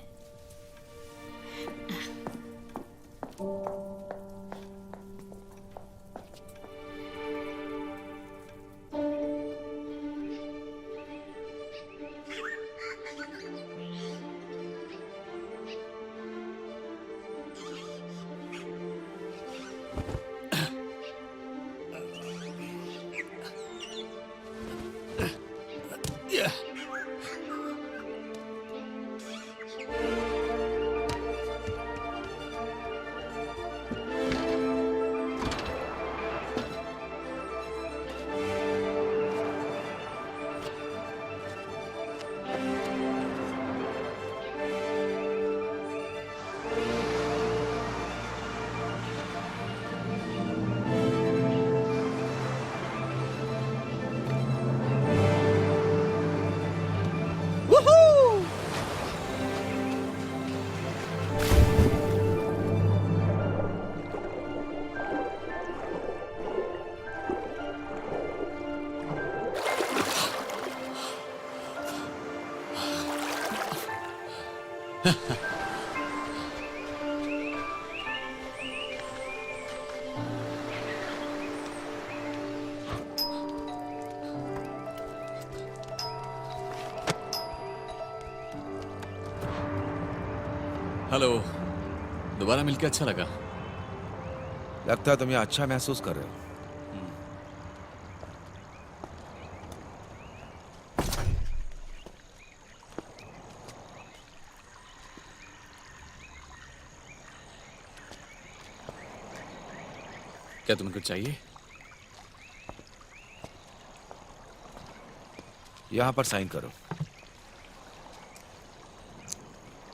हेलो, दोबारा मिलके अच्छा लगा। लगता है तुम यहाँ अच्छा महसूस कर रहे हो। क्या तुम्हें कुछ चाहिए? यहां पर साइन करो।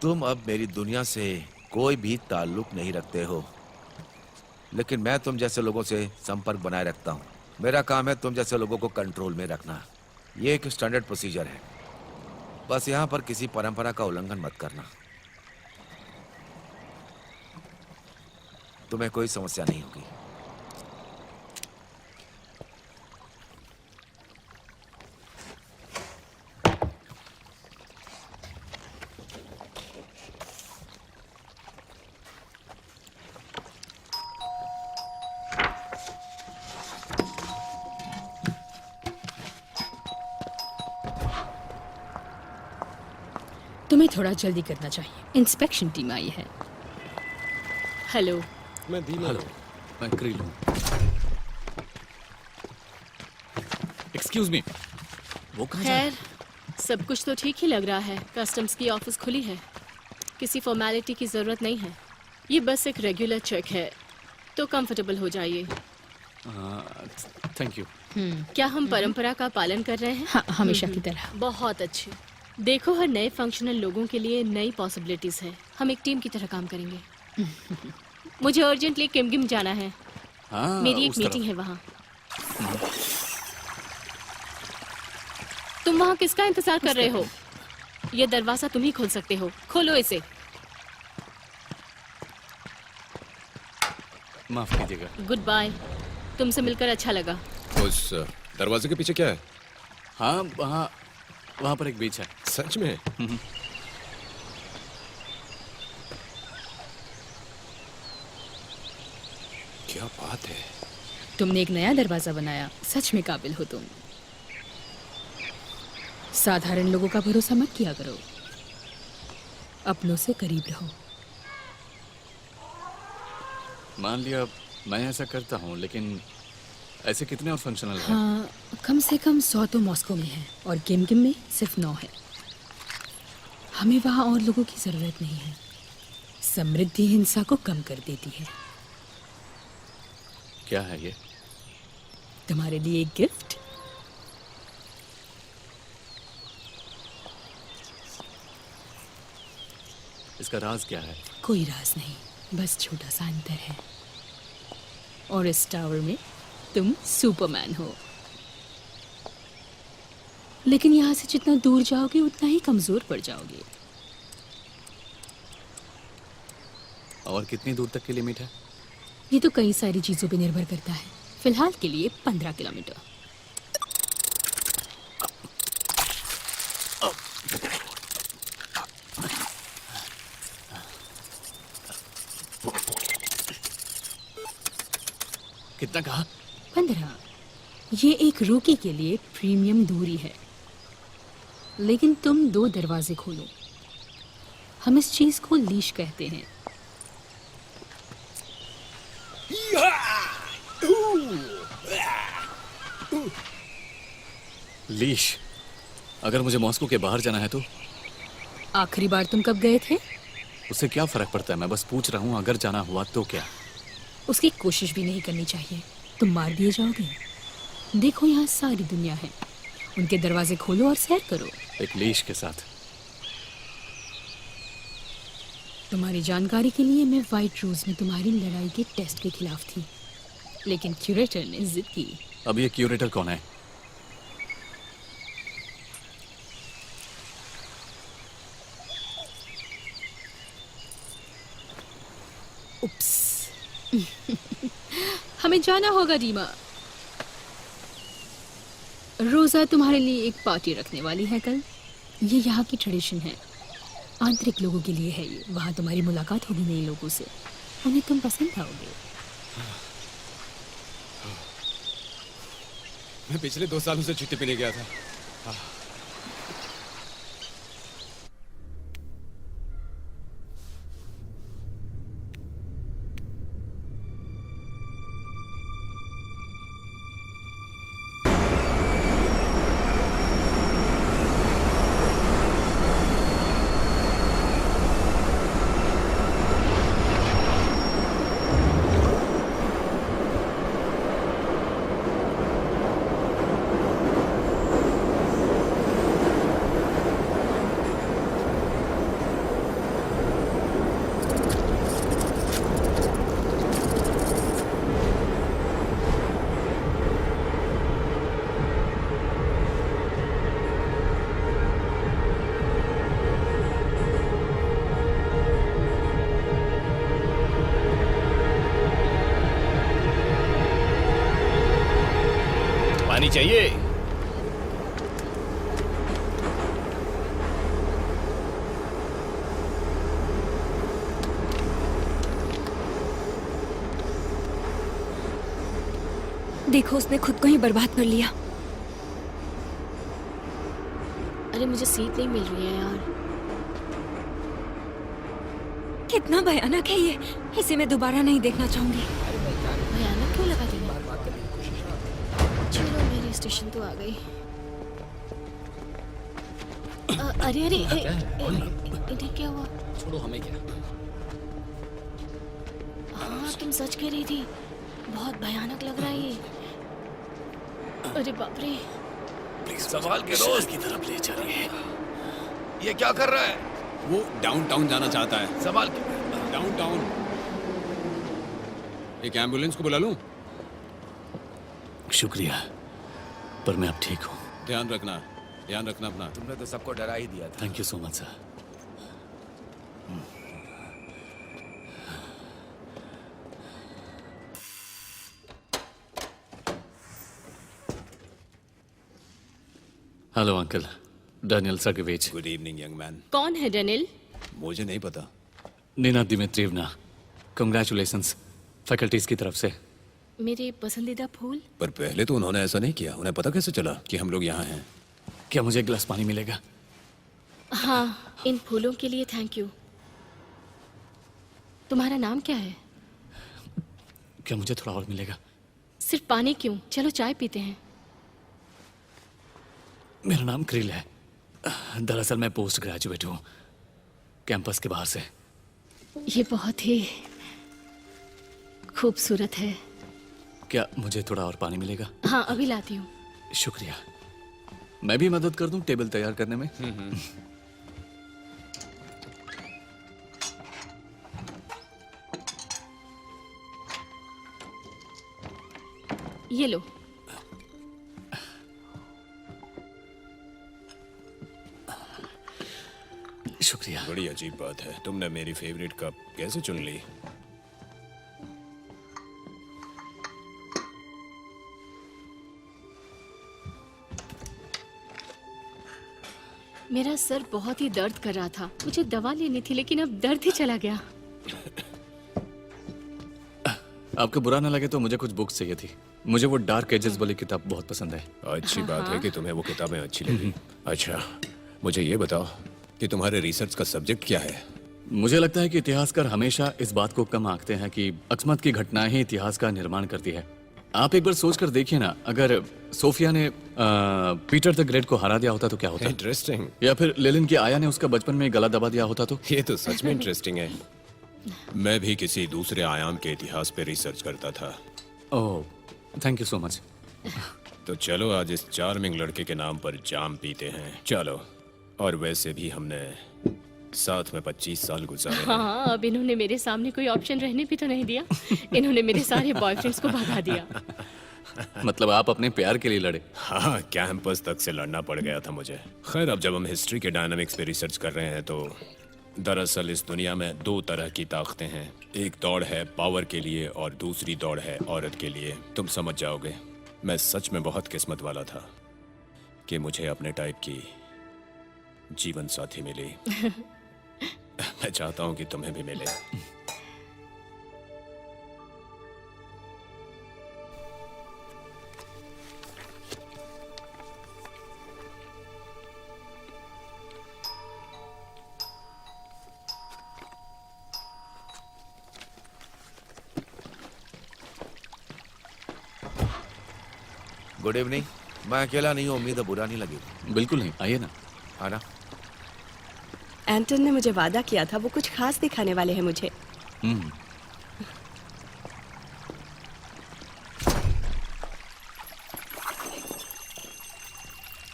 तुम अब मेरी दुनिया से कोई भी ताल्लुक नहीं रखते हो, लेकिन मैं तुम जैसे लोगों से संपर्क बनाए रखता हूं। मेरा काम है तुम जैसे लोगों को कंट्रोल में रखना। ये एक स्टैंडर्ड प्रोसीजर है। बस यहां पर किसी परंपरा का उल्लंघन मत करना। तुम्हें कोई समस्या नहीं होगी। तुम्हें थोड़ा जल्दी करना चाहिए, इंस्पेक्शन टीम आई है। हेलो। हेलो, मैं क्रिल हूँ। एक्सक्यूज मी, वो कहाँ जा रहा है? खैर, सब कुछ तो ठीक ही लग रहा है। कस्टम्स की ऑफिस खुली है, किसी फॉर्मेलिटी की जरूरत नहीं है। ये बस एक रेगुलर चेक है, तो कंफर्टेबल हो जाइए। Thank you. क्या हम परंपरा का पालन कर रहे हैं? हाँ, हमेशा की तरह। बहुत अच्छे। देखो, हर नए फंक्शनल लोगों के लिए नई पॉसिबिलिटीज है। हम एक टीम की तरह काम करेंगे। मुझे अर्जेंटली किमगिम जाना है। हाँ, मेरी एक उस मीटिंग तरफ। है वहाँ। तुम वहाँ किसका इंतजार कर रहे हो? ये दरवाजा तुम ही खोल सकते हो। खोलो इसे। माफ कीजिएगा। Good bye. तुमसे मिलकर अच्छा लगा। उस दरवाजे के पीछे क्या है? हाँ, वहाँ पर एक बीच है। सच में? क्या बात है। तुमने एक नया दरवाजा बनाया, सच में काबिल हो तुम। साधारण लोगों का भरोसा मत किया करो, अपनों से करीब रहो। मान लिया मैं ऐसा करता हूँ, लेकिन ऐसे कितने और फंक्शनल हैं? हाँ, कम से कम 100 तो मॉस्को में है और किमगिम में सिर्फ 9 है। हमें वहाँ और लोगों की जरूरत नहीं है। समृद्धि हिंसा को कम कर देती है। क्या है ये? तुम्हारे लिए एक गिफ्ट। इसका राज क्या है? कोई राज नहीं, बस छोटा सा अंतर है। और इस टावर में तुम सुपरमैन हो, लेकिन यहाँ से जितना दूर जाओगे उतना ही कमजोर पड़ जाओगे। और कितनी दूर तक की लिमिट है? ये तो कई सारी चीजों पे निर्भर करता है। फिलहाल के लिए 15 किलोमीटर। कितना कहा? 15। ये एक रोकी के लिए प्रीमियम दूरी है। लेकिन तुम 2 दरवाजे खोलो। हम इस चीज को लीश कहते हैं। लीश? अगर मुझे मॉस्को के बाहर जाना है तो? आखिरी बार तुम कब गए थे? उससे क्या फर्क पड़ता है? मैं बस पूछ रहा हूँ, अगर जाना हुआ तो क्या? उसकी कोशिश भी नहीं करनी चाहिए, तुम मार दिए जाओगे। देखो, यहाँ सारी दुनिया है। उनके दरवाजे खोलो और सैर करो। एक लीश के साथ? तुम्हारी जानकारी के लिए, मैं व्हाइट रोज में तुम्हारी लड़ाई के टेस्ट के खिलाफ थी, लेकिन क्यूरेटर ने जिद की। अब ये क्यूरेटर कौन है? उप्स। हमें जाना होगा रीमा। रोजा तुम्हारे लिए एक पार्टी रखने वाली है कल। ये यहाँ की ट्रेडिशन है। आंतरिक लोगों के लिए है ये। वहाँ तुम्हारी मुलाकात होगी नए लोगों से, उन्हें तुम पसंद आओगे। मैं पिछले 2 सालों से छुट्टी पे नहीं गया था। पानी चाहिए? देखो उसने खुद को ही बर्बाद कर लिया। अरे मुझे सीट नहीं मिल रही है यार। कितना भयानक है ये, इसे मैं दोबारा नहीं देखना चाहूंगी। भयानक क्यों लगा तुम्हें? चलो मेरी स्टेशन तो आ गई। अरे अरे इन्हें क्या हुआ? छोड़ो, हमें क्या। हाँ तुम सच कह रही थी, बहुत भयानक लग रहा है ये। अरे बाप रे। संभाल के दोस्त की तरफ ले चलिए। ये क्या कर रहा है? वो डाउनटाउन जाना चाहता है। संभाल के। डाउनटाउन। एक एम्बुलेंस को बुला लूं? शुक्रिया, पर मैं अब ठीक हूँ। ध्यान रखना अपना। तुमने तो सबको डरा ही दिया था। Thank you so much sir. Hello uncle, Daniel Sergeyevich. Good evening young man. कौन है डेनिल? मुझे नहीं पता। नीना दिमित्रियवना, कंग्रेचुलेशंस फैकल्टीज की तरफ से। मेरे पसंदीदा फूल। पर पहले तो उन्होंने ऐसा नहीं किया। उन्हें पता कैसे चला कि हम लोग यहाँ हैं? क्या मुझे एक गिलास पानी मिलेगा? हाँ, इन फूलों के लिए थैंक यू। तुम्हारा नाम क्या है? क्या मुझे थोड़ा और मिलेगा? सिर्फ पानी क्यों, चलो चाय पीते हैं। मेरा नाम क्रिल है। दरअसल मैं पोस्ट ग्रेजुएट हूँ, कैंपस के बाहर से। ये बहुत ही खूबसूरत है। क्या मुझे थोड़ा और पानी मिलेगा? हाँ अभी लाती हूँ। शुक्रिया। मैं भी मदद कर दूं टेबल तैयार करने में? ये लो। शुक्रिया। बड़ी अजीब बात है, तुमने मेरी फेवरेट कप कैसे चुन ली? मेरा सर बहुत ही दर्द कर रहा था, मुझे दवा लेनी थी लेकिन अब दर्द ही चला गया। आपको बुरा ना लगे तो मुझे कुछ बुक्स चाहिए थी। मुझे वो डार्क एजेस वाली किताब बहुत पसंद है। अच्छी बात है कि तुम्हें वो किताबें अच्छी लगी। अच्छा, मुझे ये बताओ कि तुम्हारे रिसर्च का सब्जेक्ट क्या है? मुझे लगता है कि इतिहासकार हमेशा इस बात को कम आंकते हैं कि अकस्मात की घटनाएं ही इतिहास का निर्माण करती है। आप एक बार सोच कर देखिए ना, अगर सोफिया ने पीटर द ग्रेट को हरा दिया होता तो क्या होता? इंटरेस्टिंग। या फिर लेनिन की आया ने उसका बचपन में गला दबा दिया होता तो? ये तो सच में इंटरेस्टिंग है। मैं भी किसी दूसरे आयाम के इतिहास पे रिसर्च करता था। ओह, थैंक यू सो मच। तो चलो आज इस चार्मिंग लड़के के नाम पर जाम पीते हैं। चलो। और वैसे भी हमने साथ में 25 साल गुजारे हैं। हाँ, अब इन्होंने मेरे सामने कोई ऑप्शन रहने भी तो नहीं दिया। इन्होंने मेरे सारे बॉयफ्रेंड्स को भगा दिया। मतलब आप अपने प्यार के लिए लड़े? हाँ, कैंपस तक से लड़ना पड़ गया था मुझे। खैर, अब जब हम हिस्ट्री के डायनामिक्स पे रिसर्च कर रहे हैं तो दरअसल इस दुनिया में दो तरह की ताकतें हैं। एक दौड़ है पावर के लिए और दूसरी दौड़ है औरत के लिए। तुम समझ जाओगे। मैं सच में बहुत किस्मत वाला था कि मुझे अपने टाइप की जीवन साथी मिली। मैं चाहता हूं कि तुम्हें भी मिले। Good evening. मैं अकेला नहीं हूँ, उम्मीद है बुरा नहीं लगेगा। बिल्कुल नहीं, आइए ना। आना। एंटन ने मुझे वादा किया था, वो कुछ खास दिखाने वाले हैं मुझे।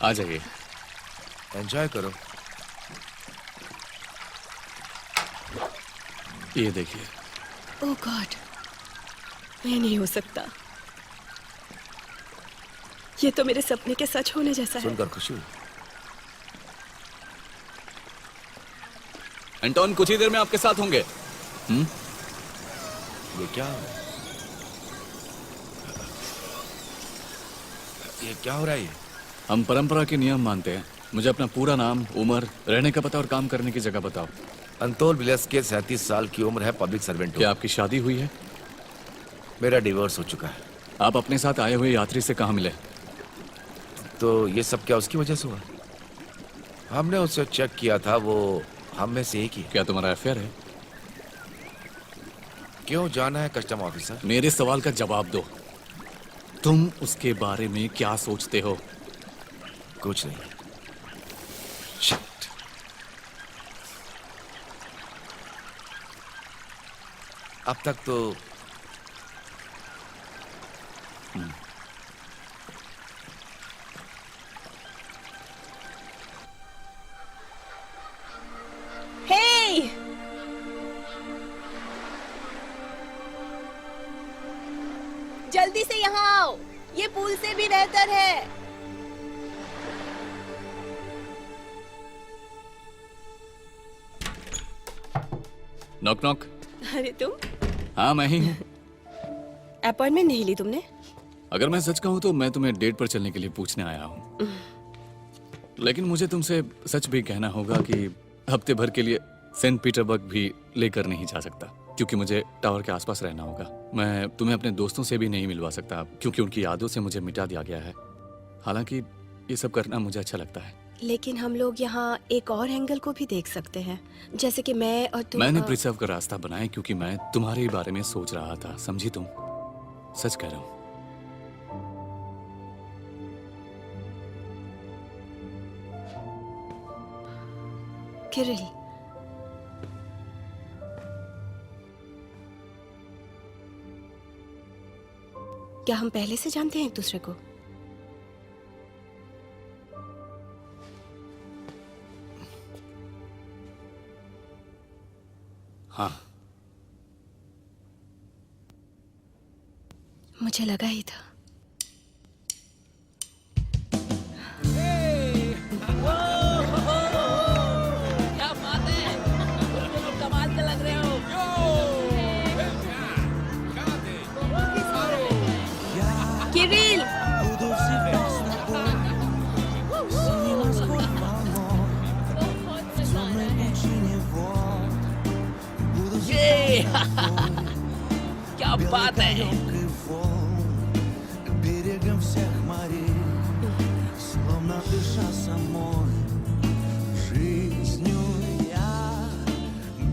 आ जाइए। एंजॉय करो। ये देखिए। ओह गॉड, ये नहीं हो सकता। ये तो मेरे सपने के सच होने जैसा है। सुनकर खुशी हुई। एंटोन, कुछ ही देर में आपके साथ होंगे। ये क्या है? ये क्या हो रहा है ये? हम परंपरा के नियम मानते हैं। मुझे अपना पूरा नाम, उम्र, रहने का पता और काम करने की जगह बताओ। अंतोल विलियर्स के 37 साल की उम्र है, पब्लिक सर्वेंट। क्या आपकी शादी हुई है? मेरा डिवोर्स हो चुका है। आप अपने साथ आए हुए यात्री से कहाँ मिले? तो ये सब क्या उसकी वजह से हुआ? हमने उसे चेक किया था, वो हम में से एक ही है। क्या तुम्हारा अफेयर है? क्यों जाना है कस्टम ऑफिसर? मेरे सवाल का जवाब दो। तुम उसके बारे में क्या सोचते हो? कुछ नहीं। Shit. अब तक तो हे! जल्दी से यहाँ आओ, ये पुल से भी बेहतर है। Knock knock. अरे तुम? हाँ मैं ही हूँ। अपॉइंटमेंट नहीं ली तुमने? अगर मैं सच कहूँ तो मैं तुम्हें डेट पर चलने के लिए पूछने आया हूँ। लेकिन मुझे तुमसे सच भी कहना होगा कि हफ्ते भर के लिए सेंट पीटरबर्ग भी लेकर नहीं जा सकता, क्योंकि मुझे टावर के आसपास रहना होगा। मैं तुम्हें अपने दोस्तों से भी नहीं मिलवा सकता, क्योंकि उनकी यादों से मुझे मिटा दिया गया है। हालांकि ये सब करना मुझे अच्छा लगता है। लेकिन हम लोग यहाँ एक और एंगल को भी देख सकते हैं, जैसे कि मैं और तुम। मैंने प्रिजर्व का रास्ता बनाया क्योंकि मैं तुम्हारे बारे में सोच रहा था, समझी तुम? सच कह रहा हूँ। किरिल, क्या हम पहले से जानते हैं एक दूसरे को? हाँ, मुझे लगा ही था। क्या बात है, तुम कमाल के लग रहे हो। किरिल, ये क्या बात है। Берегом всех морей, словно дыша самой жизнью, я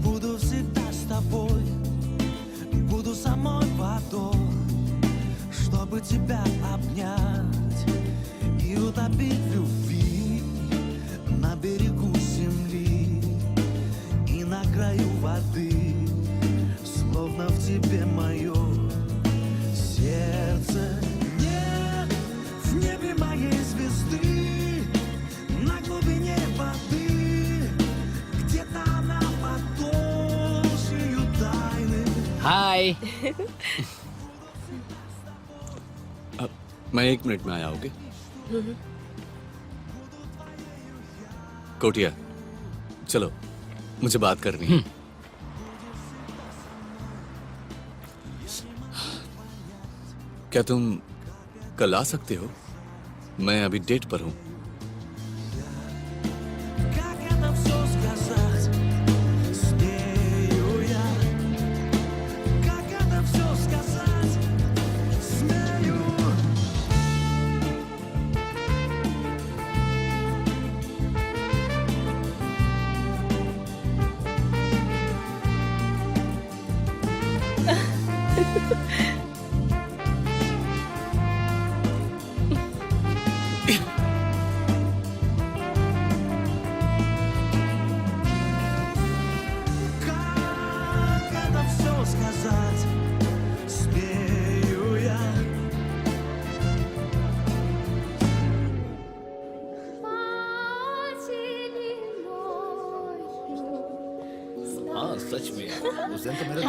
буду всегда с тобой, буду самой водой, чтобы тебя обнять и утопить в любви на берегу земли и на краю воды, словно в тебе мое сердце. Нет в небе моей звезды, на глубине воды, где-то она под толщею тайны. हाय। मैं 1 मिनट में आया होगी। कोटिया, चलो, मुझे बात करनी है। क्या तुम कल आ सकते हो? मैं अभी डेट पर हूँ। Как это все сказать, смею я. Как это все сказать, смею. Как это все сказать, смею я. हाँ सच में उस दिन तो मेरा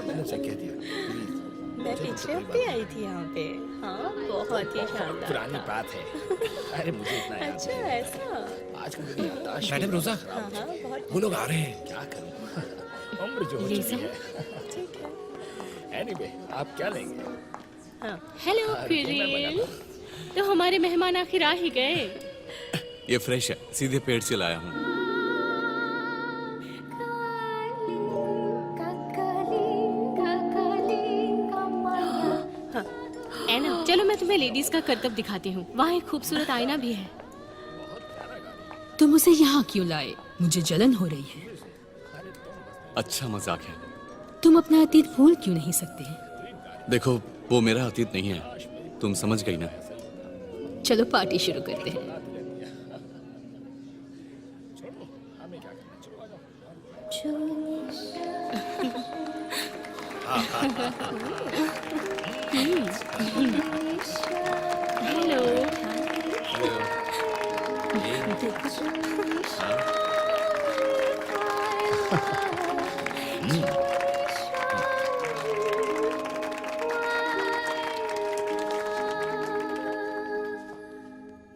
मैंने चेक किया दिया। मैं पिछले हफ्ते आई थी यहाँ पे। हाँ, बहुत ही शानदार। पुरानी बात है। अरे मुझे इतना याद अच्छा, नहीं। ऐसा। आज मेरी याददाश्त मैडम रोजा, हाँ हाँ, बहुत वो लोग आ रहे हैं। क्या करूं? उम्र जो हो चुकी है। ठीक है। एनीवे, आप क्या लेंगे? Hello Kirill. तो हमारे मेहमान आखिर आ ही गए। ये फ्रेश है, सीधे पेड़ से लाया हूँ। एना, चलो मैं तुम्हें लेडीज का करतब दिखाती हूँ। वहाँ एक खूबसूरत आईना भी है। तुम उसे यहाँ क्यों लाए? मुझे जलन हो रही है। अच्छा मजाक है। तुम अपना अतीत भूल क्यों नहीं सकते? देखो, वो मेरा अतीत नहीं है, तुम समझ गई ना। चलो पार्टी शुरू करते हैं। हेलो।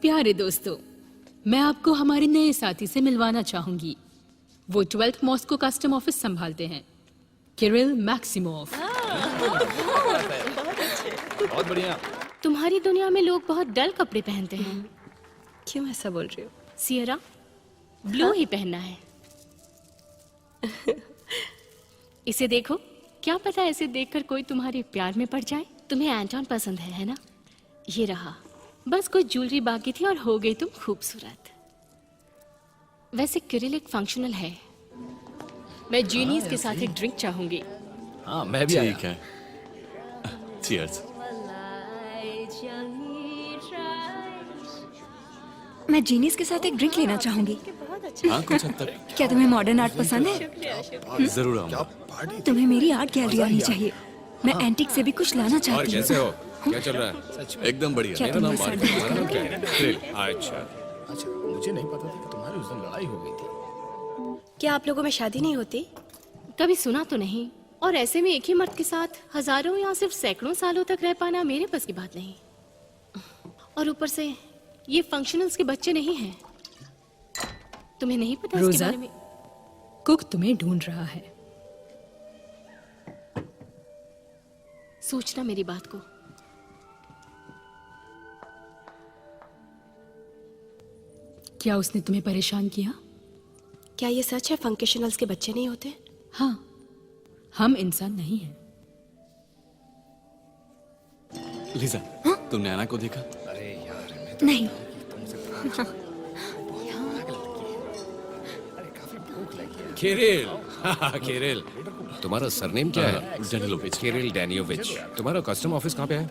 प्यारे दोस्तों, मैं आपको हमारे नए साथी से मिलवाना चाहूंगी। वो 12th मॉस्को कस्टम ऑफिस संभालते हैं, किरिल मैक्सिमोव। बहुत बढ़िया। तुम्हारी दुनिया में लोग बहुत डल कपड़े पहनते हैं। क्यों ऐसा बोल रही हो? सियरा, ब्लू ही पहनना है। इसे देखो, क्या पता ऐसे देखकर कोई तुम्हारे प्यार में पड़ जाए। तुम्हें एंटोन पसंद है ना? ये रहा, बस कुछ ज्वेलरी बाकी थी और हो गई तुम खूबसूरत। वैसे किरिल एक फंक्शनल है। मैं जीनियस के साथ एक ड्रिंक चाहूंगी। हाँ, मैं भी आया। ठीक है, चीयर्स। मैं जीनियस के साथ एक ड्रिंक लेना चाहूंगी। हाँ, कुछ हद तक। क्या तुम्हें मॉडर्न आर्ट पसंद है? जरूर आऊंगा। तुम्हें मेरी आर्ट गैलरी आनी चाहिए। मैं एंटीक से भी कुछ लाना और चाहती हूँ। कैसे हो? क्या चल रहा है? एकदम बढ़िया। क्या मेरा तुम नाम ये सब मार्क है। बात तुम्हारा नाम क्या करोगे? है? थ्रिल। अच्छा। अच्छा, मुझे नहीं पता था कि तुम्हारी उस दिन लड़ाई हो गई थी। क्या आप लोगों में शादी नहीं होती? कभी सुना तो नहीं। और ऐसे में एक ही मर्द के साथ हजारों या सिर्फ सैकड़ों सालों तक रह पाना मेरे बस की बात नहीं। और ऊपर से ये फंक्शनल्स के बच्चे नहीं हैं। तुम्हें नहीं पता इसके रोजा, बारे में? कुक तुम्हें ढूंढ रहा है। सोचना मेरी बात को। क्या उसने तुम्हें परेशान किया? क्या ये सच है फंक्शनल्स के बच्चे नहीं होते? हाँ, हम इंसान नहीं हैं। लिजा, तुमने आना को देखा? नहीं। किरिल। किरिल, तुम्हारा सरनेम क्या है? डेनिलोविच। किरिल डैनियोविच। तुम्हारा कस्टम ऑफिस कहाँ पे है?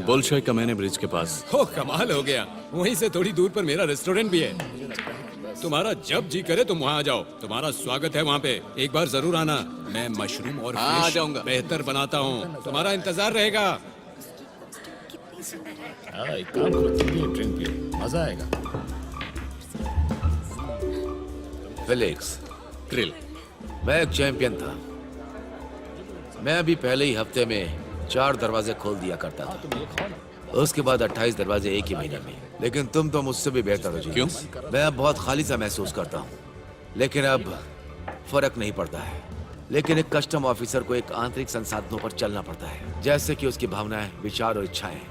बोल्शॉय कमेने ब्रिज के पास। हो, कमाल हो गया। वहीं से थोड़ी दूर पर मेरा रेस्टोरेंट भी है। तुम्हारा जब जी करे तुम वहाँ आ जाओ। तुम्हारा स्वागत है वहाँ पे। एक बार जरूर आना। मैं मशरूम और हाँ, आ फिश जाऊंगा। बेहतर बनाता हूँ। तुम्हारा इंतजार रहेगा। हाँ, एक काम करो, तुम ये ड्रिंक पियो, मजा आएगा। Felix, krill. मैं एक चैंपियन था। मैं अभी पहले ही हफ्ते में 4 दरवाजे खोल दिया करता था। उसके बाद 28 दरवाजे एक ही महीने में। लेकिन तुम तो मुझसे भी बेहतर हो। क्यों? मैं अब बहुत खाली सा महसूस करता हूँ। लेकिन अब फर्क नहीं पड़ता है। लेकिन एक कस्टम ऑफिसर को एक आंतरिक संसाधनों पर चलना पड़ता है, जैसे कि उसकी भावनाएं, विचार और इच्छाएं।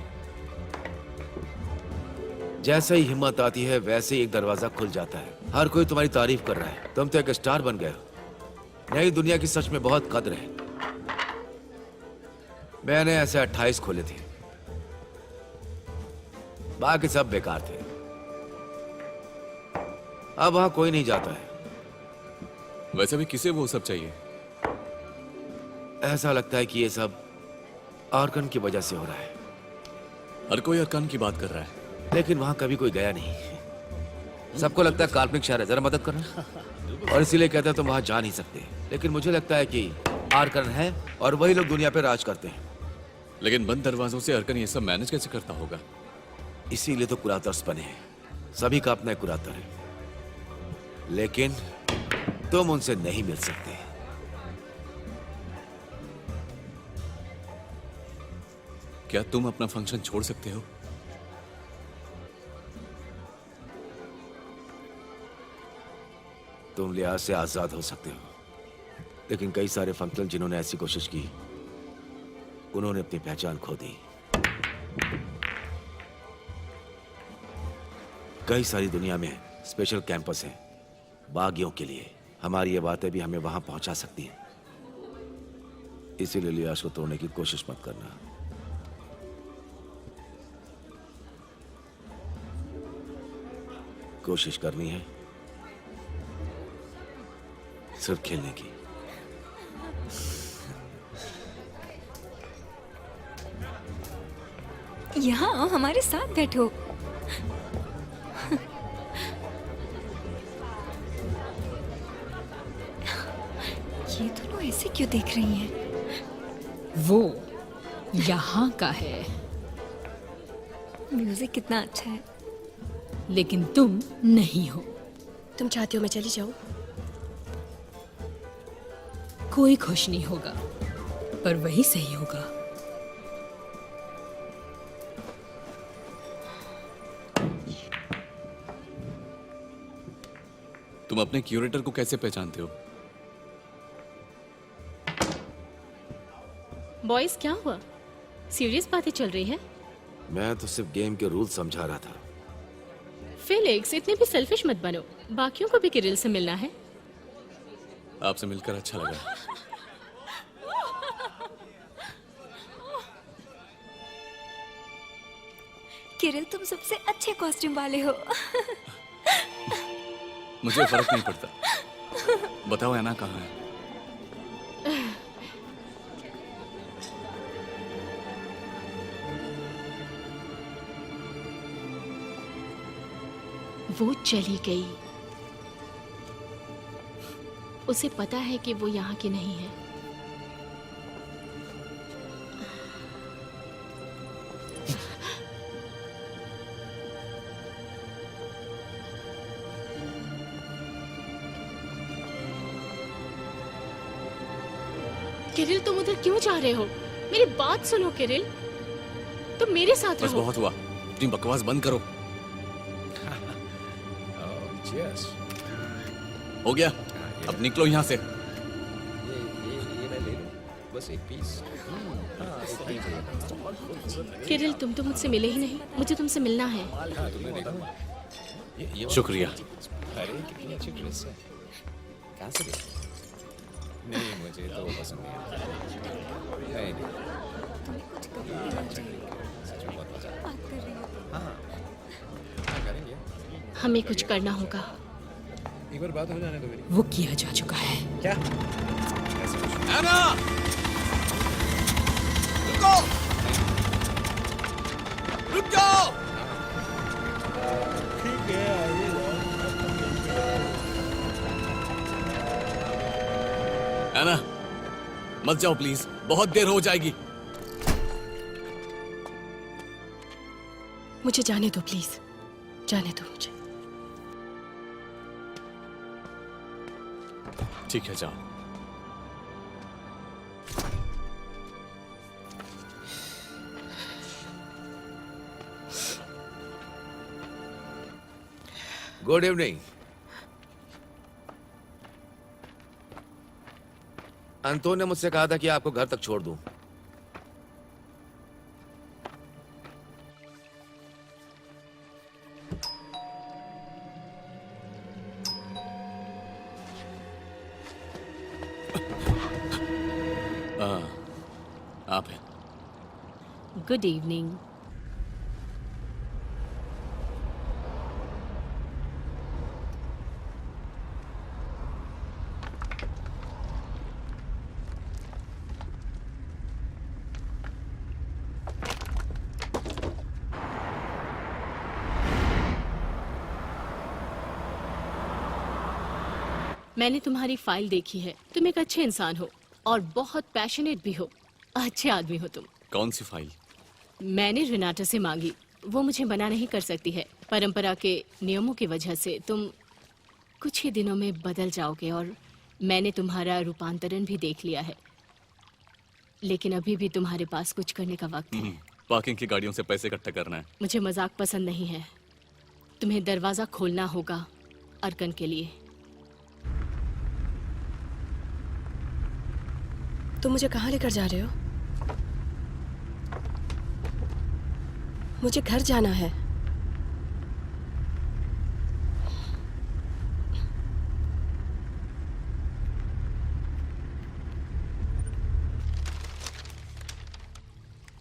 जैसे ही हिम्मत आती है वैसे ही एक दरवाजा खुल जाता है। हर कोई तुम्हारी तारीफ कर रहा है। तुम तो एक स्टार बन गए हो। नई दुनिया की सच में बहुत कद्र है। मैंने ऐसे 28 खोले थे, बाकी सब बेकार थे। अब वहां कोई नहीं जाता है। वैसे भी किसे वो सब चाहिए? ऐसा लगता है कि ये सब आर्कन की वजह से हो रहा है। हर कोई अरकान की बात कर रहा है। लेकिन वहां कभी कोई गया नहीं। सबको लगता है काल्पनिक शहर है, जरा मदद करना। और इसीलिए कहते हैं तुम वहां जा नहीं सकते। लेकिन मुझे लगता है कि आर्कन है और वही लोग दुनिया पे राज करते हैं। लेकिन बंद दरवाजों से अरकन ये सब मैनेज कैसे करता होगा? इसीलिए तो कुरातर्स बने हैं। सभी का अपना एक कुरातर है। लेकिन तुम उनसे नहीं मिल सकते। क्या तुम अपना फंक्शन छोड़ सकते हो? तुम लिहाज से आजाद हो सकते हो, लेकिन कई सारे फंक्शन जिन्होंने ऐसी कोशिश की उन्होंने अपनी पहचान खो दी। कई सारी दुनिया में स्पेशल कैंपस हैं बागियों के लिए। हमारी ये बातें भी हमें वहां पहुंचा सकती हैं। इसीलिए लियाज को तोड़ने की कोशिश मत करना। कोशिश करनी है सिर्फ खेलने की। यहाँ आओ, हमारे साथ बैठो। ये दोनों ऐसे क्यों देख रही हैं? वो यहाँ का है, म्यूजिक कितना अच्छा है। लेकिन तुम नहीं हो। तुम चाहती हो मैं चली जाऊं? कोई खुश नहीं होगा, पर वही सही होगा। तुम अपने क्यूरेटर को कैसे पहचानते हो? बॉयज क्या हुआ? सीरियस बातें चल रही है? मैं तो सिर्फ गेम के रूल समझा रहा था। फेलिक्स, इतने भी सेल्फिश मत बनो। बाकियों को भी किरिल से मिलना है। आपसे मिलकर अच्छा लगा। किरिल, तुम सबसे अच्छे कॉस्ट्यूम वाले हो। मुझे फर्क नहीं पड़ता। बताओ एना कहाँ है? वो चली गई। उसे पता है कि वो यहाँ की नहीं है। किरिल, तुम उधर क्यों जा रहे हो? मेरी बात सुनो किरिल, तुम मेरे साथ बस रहो। बहुत हुआ, अपनी बकवास बंद करो। हो गया, अब निकलो यहाँ से। बस एक पीस। किरिल, तुम तो मुझसे मिले ही नहीं। मुझे तुमसे मिलना है। शुक्रिया। अरे कितनी अच्छी ड्रेस है। कहाँ से ली? नहीं, मुझे तो पसंद नहीं आता। नहीं, सच में बहुत मजा आया। हाँ, करेंगे। हमें कुछ करना होगा। एक बार बात हो जाने दो मेरी। वो किया जा चुका है। क्या? एना! रुको! रुक जाओ! ठीक है, आइए एना, मत जाओ प्लीज, बहुत देर हो जाएगी। मुझे जाने दो प्लीज, जाने दो मुझे। ठीक है, जाओ। Good evening. अंतोन ने मुझसे कहा था कि आपको घर तक छोड़ दूं। आप हैं? Good evening. मैंने तुम्हारी फाइल देखी है। तुम एक अच्छे इंसान हो और बहुत पैशनेट भी हो। अच्छे आदमी हो तुम। कौन सी फाइल? मैंने रिनाटा से मांगी, वो मुझे मना नहीं कर सकती है। परंपरा के नियमों की वजह से तुम कुछ ही दिनों में बदल जाओगे और मैंने तुम्हारा रूपांतरण भी देख लिया है। लेकिन अभी भी तुम्हारे पास कुछ करने का वक्त है। पार्किंग की गाड़ियों से पैसे इकट्ठा करना है। मुझे मजाक पसंद नहीं है। तुम्हें दरवाजा खोलना होगा अर्कन के लिए। तुम मुझे कहाँ लेकर जा रहे हो? मुझे घर जाना है।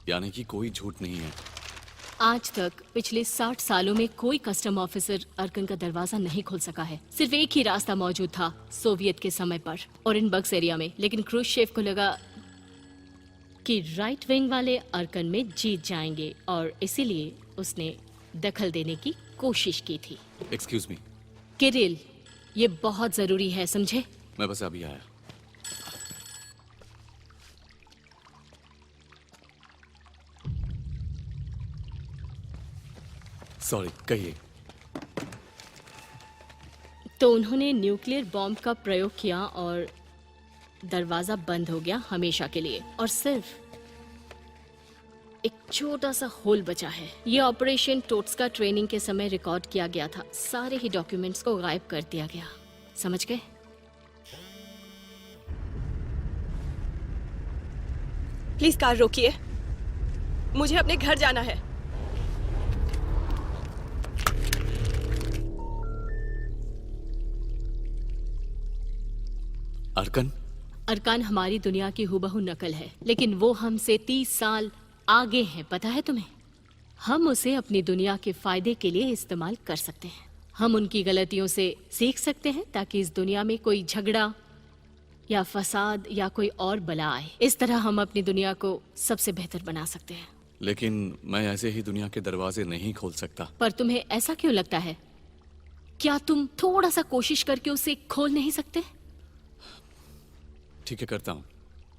यानी कि कोई झूठ नहीं है। आज तक पिछले 60 सालों में कोई कस्टम ऑफिसर अर्कन का दरवाजा नहीं खोल सका है। सिर्फ एक ही रास्ता मौजूद था सोवियत के समय पर और इन बक्स एरिया में, लेकिन क्रूश्चेव को लगा कि राइट विंग वाले अर्कन में जीत जाएंगे और इसीलिए उसने दखल देने की कोशिश की थी। Excuse me. किरिल, ये बहुत जरूरी है, समझे? मैं बस अभी आया। सॉरी, कहिए। तो उन्होंने न्यूक्लियर बॉम्ब का प्रयोग किया और दरवाजा बंद हो गया हमेशा के लिए, और सिर्फ एक छोटा सा होल बचा है। ये ऑपरेशन टोट्स्का ट्रेनिंग के समय रिकॉर्ड किया गया था। सारे ही डॉक्यूमेंट्स को गायब कर दिया गया, समझ गए? प्लीज कार रोकिए, मुझे अपने घर जाना है। अर्कन? अर्कान हमारी दुनिया की हुबहू नकल है, लेकिन वो हमसे 30 साल आगे हैं, पता है तुम्हें? हम उसे अपनी दुनिया के फायदे के लिए इस्तेमाल कर सकते हैं। हम उनकी गलतियों से सीख सकते हैं ताकि इस दुनिया में कोई झगड़ा या फसाद या कोई और बला आए। इस तरह हम अपनी दुनिया को सबसे बेहतर बना सकते हैं। लेकिन मैं ऐसे ही दुनिया के दरवाजे नहीं खोल सकता। पर तुम्हें ऐसा क्यों लगता है? क्या तुम थोड़ा सा कोशिश करके उसे खोल नहीं सकते? ठीक है, करता हूँ,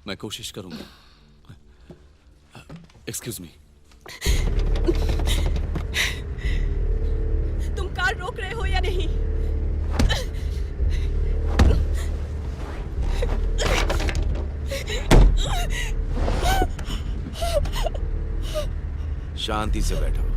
मैं कोशिश करूंगा। Excuse me. तुम कार रोक रहे हो या नहीं? शांति से बैठो।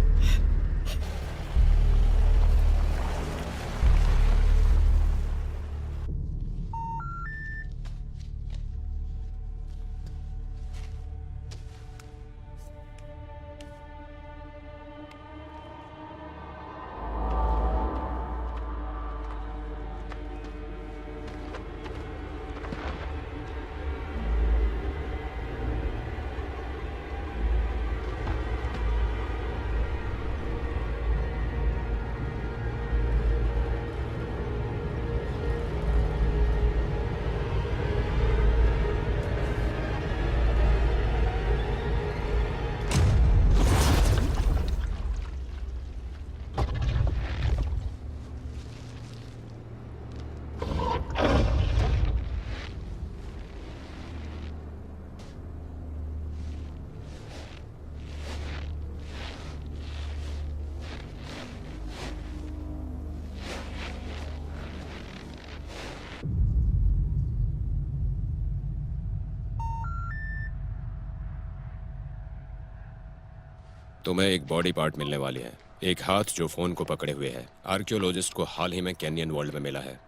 तुम्हें एक बॉडी पार्ट मिलने वाली है, एक हाथ जो फोन को पकड़े हुए है। आर्कियोलॉजिस्ट को हाल ही में कैनियन वर्ल्ड में मिला है।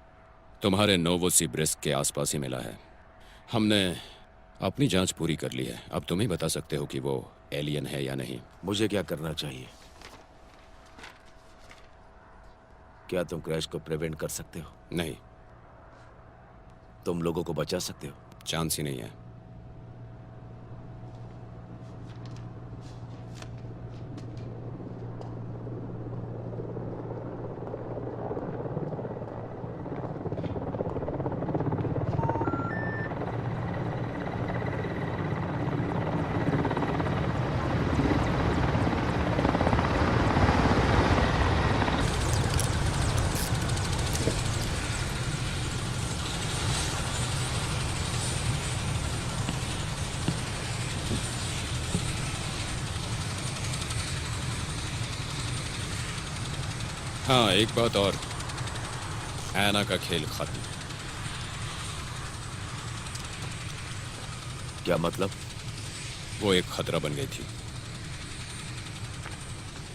तुम्हारे नोवोसिबिर्स्क के आसपास ही मिला है। हमने अपनी जांच पूरी कर ली है। अब तुम ही बता सकते हो कि वो एलियन है या नहीं। मुझे क्या करना चाहिए? क्या तुम क्रैश को प्रिवेंट कर सकते हो? नहीं। तुम लोगों को बचा सकते हो? चांस ही नहीं है। हाँ, एक बात और, ऐना का खेल खत्म। क्या मतलब? वो एक खतरा बन गई थी।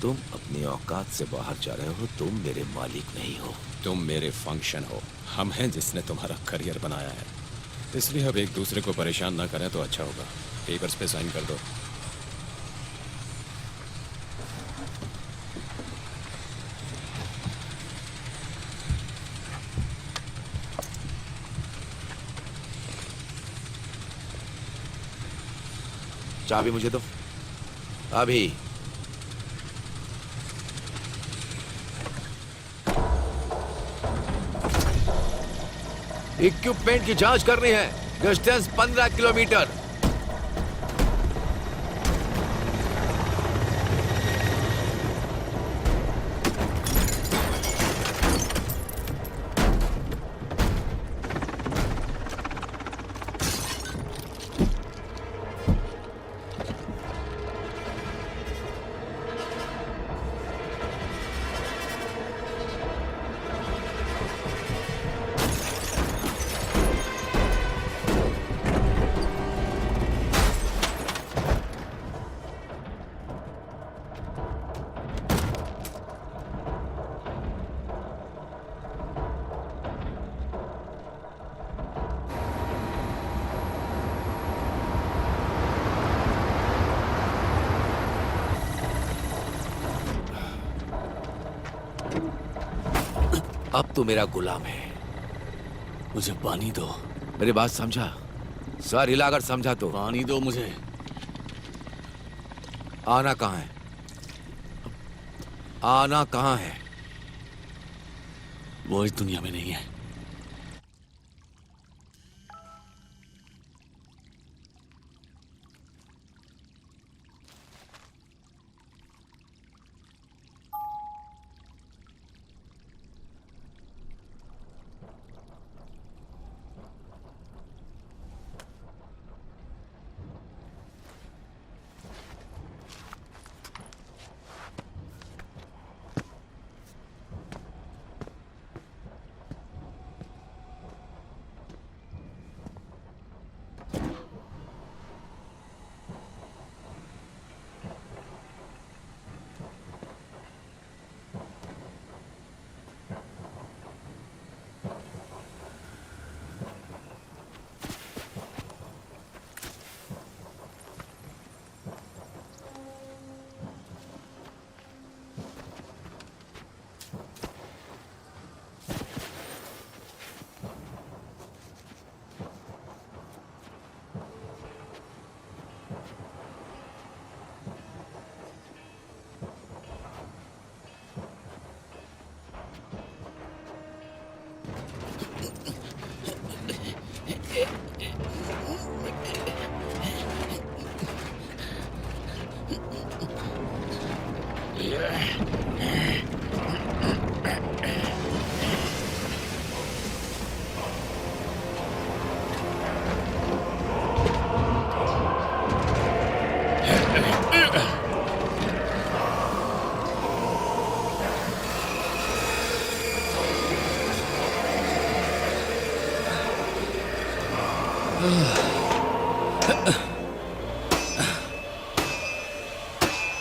तुम अपनी औकात से बाहर जा रहे हो। तुम मेरे मालिक नहीं हो। तुम मेरे फंक्शन हो। हम हैं जिसने तुम्हारा करियर बनाया है, इसलिए अब एक दूसरे को परेशान ना करें तो अच्छा होगा। पेपर्स पे साइन कर दो। चाबी मुझे दो अभी। इक्विपमेंट की जांच करनी है। Distance 15 kilometre. अब तू मेरा गुलाम है। मुझे पानी दो। मेरी बात समझा? सर हिलाकर समझा तो। पानी दो मुझे। आना कहाँ है? आना कहाँ है? वो इस दुनिया में नहीं है।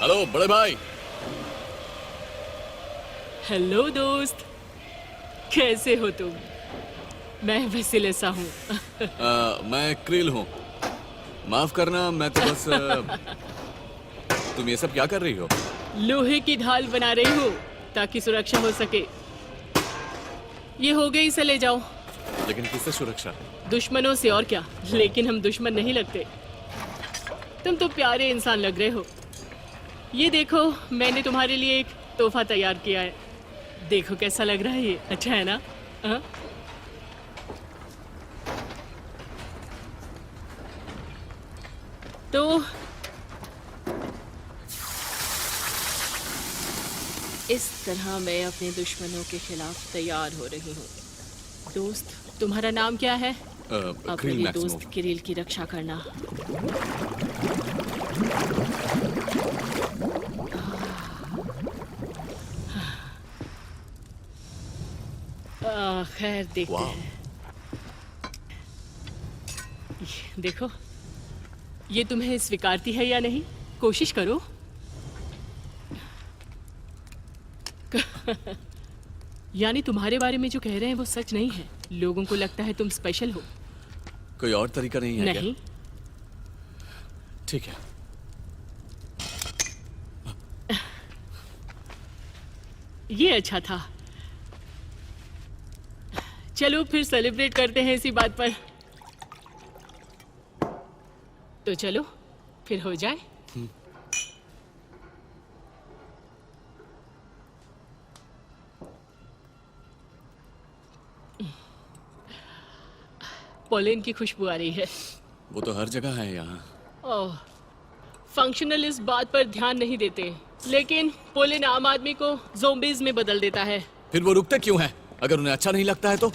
हेलो बड़े भाई। हेलो दोस्त, कैसे हो तुम? मैं वसीलेसा हूँ। मैं क्रिल हूँ। माफ करना, मैं तो बस तुम ये सब क्या कर रही हो? लोहे की ढाल बना रही हूँ ताकि सुरक्षा हो सके। ये हो गई, इसे ले जाओ। लेकिन किससे सुरक्षा? दुश्मनों से, और क्या। लेकिन हम दुश्मन नहीं लगते। तुम तो प्यारे इंसान लग रहे हो। ये देखो, मैंने तुम्हारे लिए एक तोहफा तैयार किया है। देखो कैसा लग रहा है ये, अच्छा है ना? हाँ? तो इस तरह मैं अपने दुश्मनों के खिलाफ तैयार हो रही हूँ। दोस्त, तुम्हारा नाम क्या है? अपने दोस्त किरिल की रक्षा करना। खैर, देखते हैं। देखो, ये तुम्हें स्वीकारती है या नहीं? कोशिश करो। यानी तुम्हारे बारे में जो कह रहे हैं वो सच नहीं है। लोगों को लगता है तुम स्पेशल हो। कोई और तरीका नहीं है? नहीं। ठीक है। ये अच्छा था। चलो फिर सेलिब्रेट करते हैं इसी बात पर। तो चलो, फिर हो जाए। पोलेन की खुशबू आ रही है। वो तो हर जगह है यहाँ। ओह, फंक्शनल इस बात पर ध्यान नहीं देते, लेकिन पोलेन आम आदमी को ज़ोंबीज में बदल देता है। फिर वो रुकते क्यों हैं? अगर उन्हें अच्छा नहीं लगता है तो?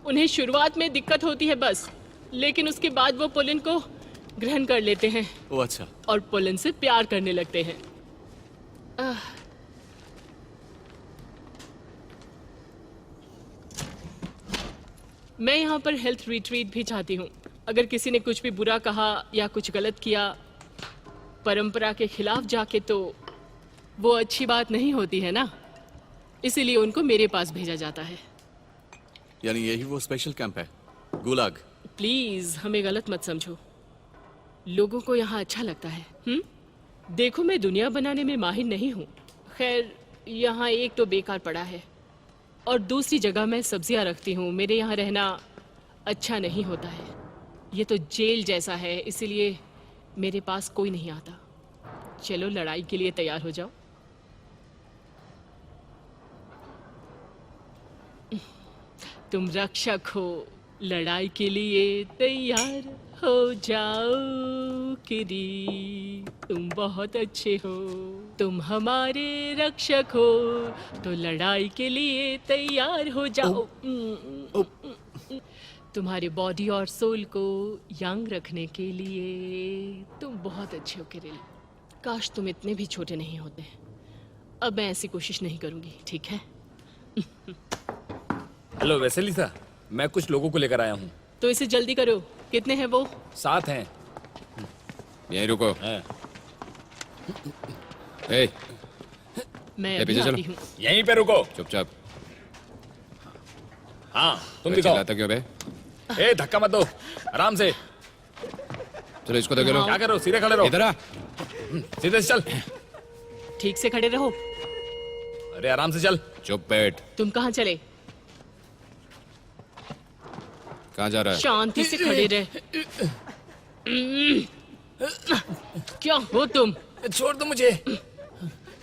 उन्हें शुरुआत में दिक्कत होती है बस, लेकिन उसके बाद वो पोलेन को ग्रहण कर लेते हैं। ओ अच्छा। और पोलेन से प्यार करने लगते हैं। मैं यहाँ पर हेल्थ रिट्रीट भी चाहती हूँ। अगर किसी ने कुछ भी बुरा कहा या कुछ गलत किया परंपरा के खिलाफ जाके, तो वो अच्छी बात नहीं होती है ना, इसीलिए उनको मेरे पास भेजा जाता है। यानी यही वो स्पेशल कैंप है, गुलाग। प्लीज हमें गलत मत समझो, लोगों को यहाँ अच्छा लगता है। देखो, मैं दुनिया बनाने में माहिर नहीं हूँ। खैर, यहाँ एक तो बेकार पड़ा है और दूसरी जगह मैं सब्जियाँ रखती हूँ। मेरे यहाँ रहना अच्छा नहीं होता है, ये तो जेल जैसा है, इसीलिए मेरे पास कोई नहीं आता। चलो लड़ाई के लिए तैयार हो जाओ। तुम रक्षक हो, लड़ाई के लिए तैयार हो जाओ किरी, तुम बहुत अच्छे हो, तुम हमारे रक्षक हो, तो लड़ाई के लिए तैयार हो जाओ। तुम्हारे बॉडी और सोल को यंग रखने के लिए तुम बहुत अच्छे हो किरिल। काश तुम इतने भी छोटे नहीं होते। अब मैं ऐसी कोशिश नहीं करूंगी, ठीक है? हेलो वेसेलिसा, मैं कुछ लोगों को लेकर आया हूँ। तो इसे जल्दी करो। कितने हैं वो? 7 हैं। यहीं रुको। ए, मैं पीछे अभी आती चलो। हूँ। यहीं पे रुको। चुपचाप। हाँ, तुम अबे दिखाओ। चिल्लाता क्यों बे? ए, धक्का मत दो, आराम से। चलो इसको तो करो। क्या करो, सीधे खड़े रहो। इधर आ। सीधे से चल। ठीक से खड़े रहो। अरे आराम से चल। चुप बैठ। तुम कहाँ चले? कहाँ जा रहा है? शांति से खड़े रहे। क्या हो तुम? छोड़ दो मुझे,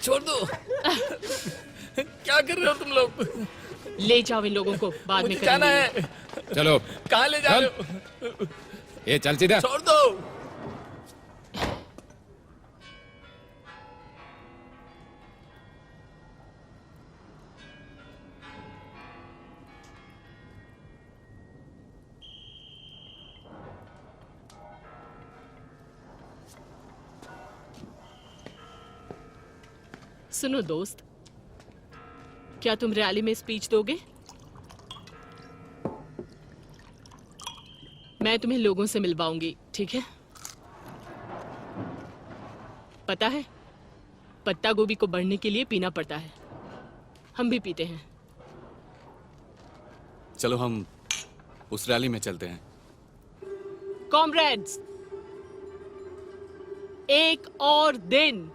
छोड़ दो। क्या कर रहे हो तुम लोग? ले जाओ इन लोगों को, बाद में मुझे जाना करेंगे। है। चलो। कहाँ ले जा रहे हो? ये चल सीधा। छोड़ दो। सुनो दोस्त, क्या तुम रैली में स्पीच दोगे? मैं तुम्हें लोगों से मिलवाऊंगी, ठीक है? पता है, पत्ता गोभी को बढ़ने के लिए पीना पड़ता है। हम भी पीते हैं। चलो हम उस रैली में चलते हैं। कॉमरेड्स, एक और दिन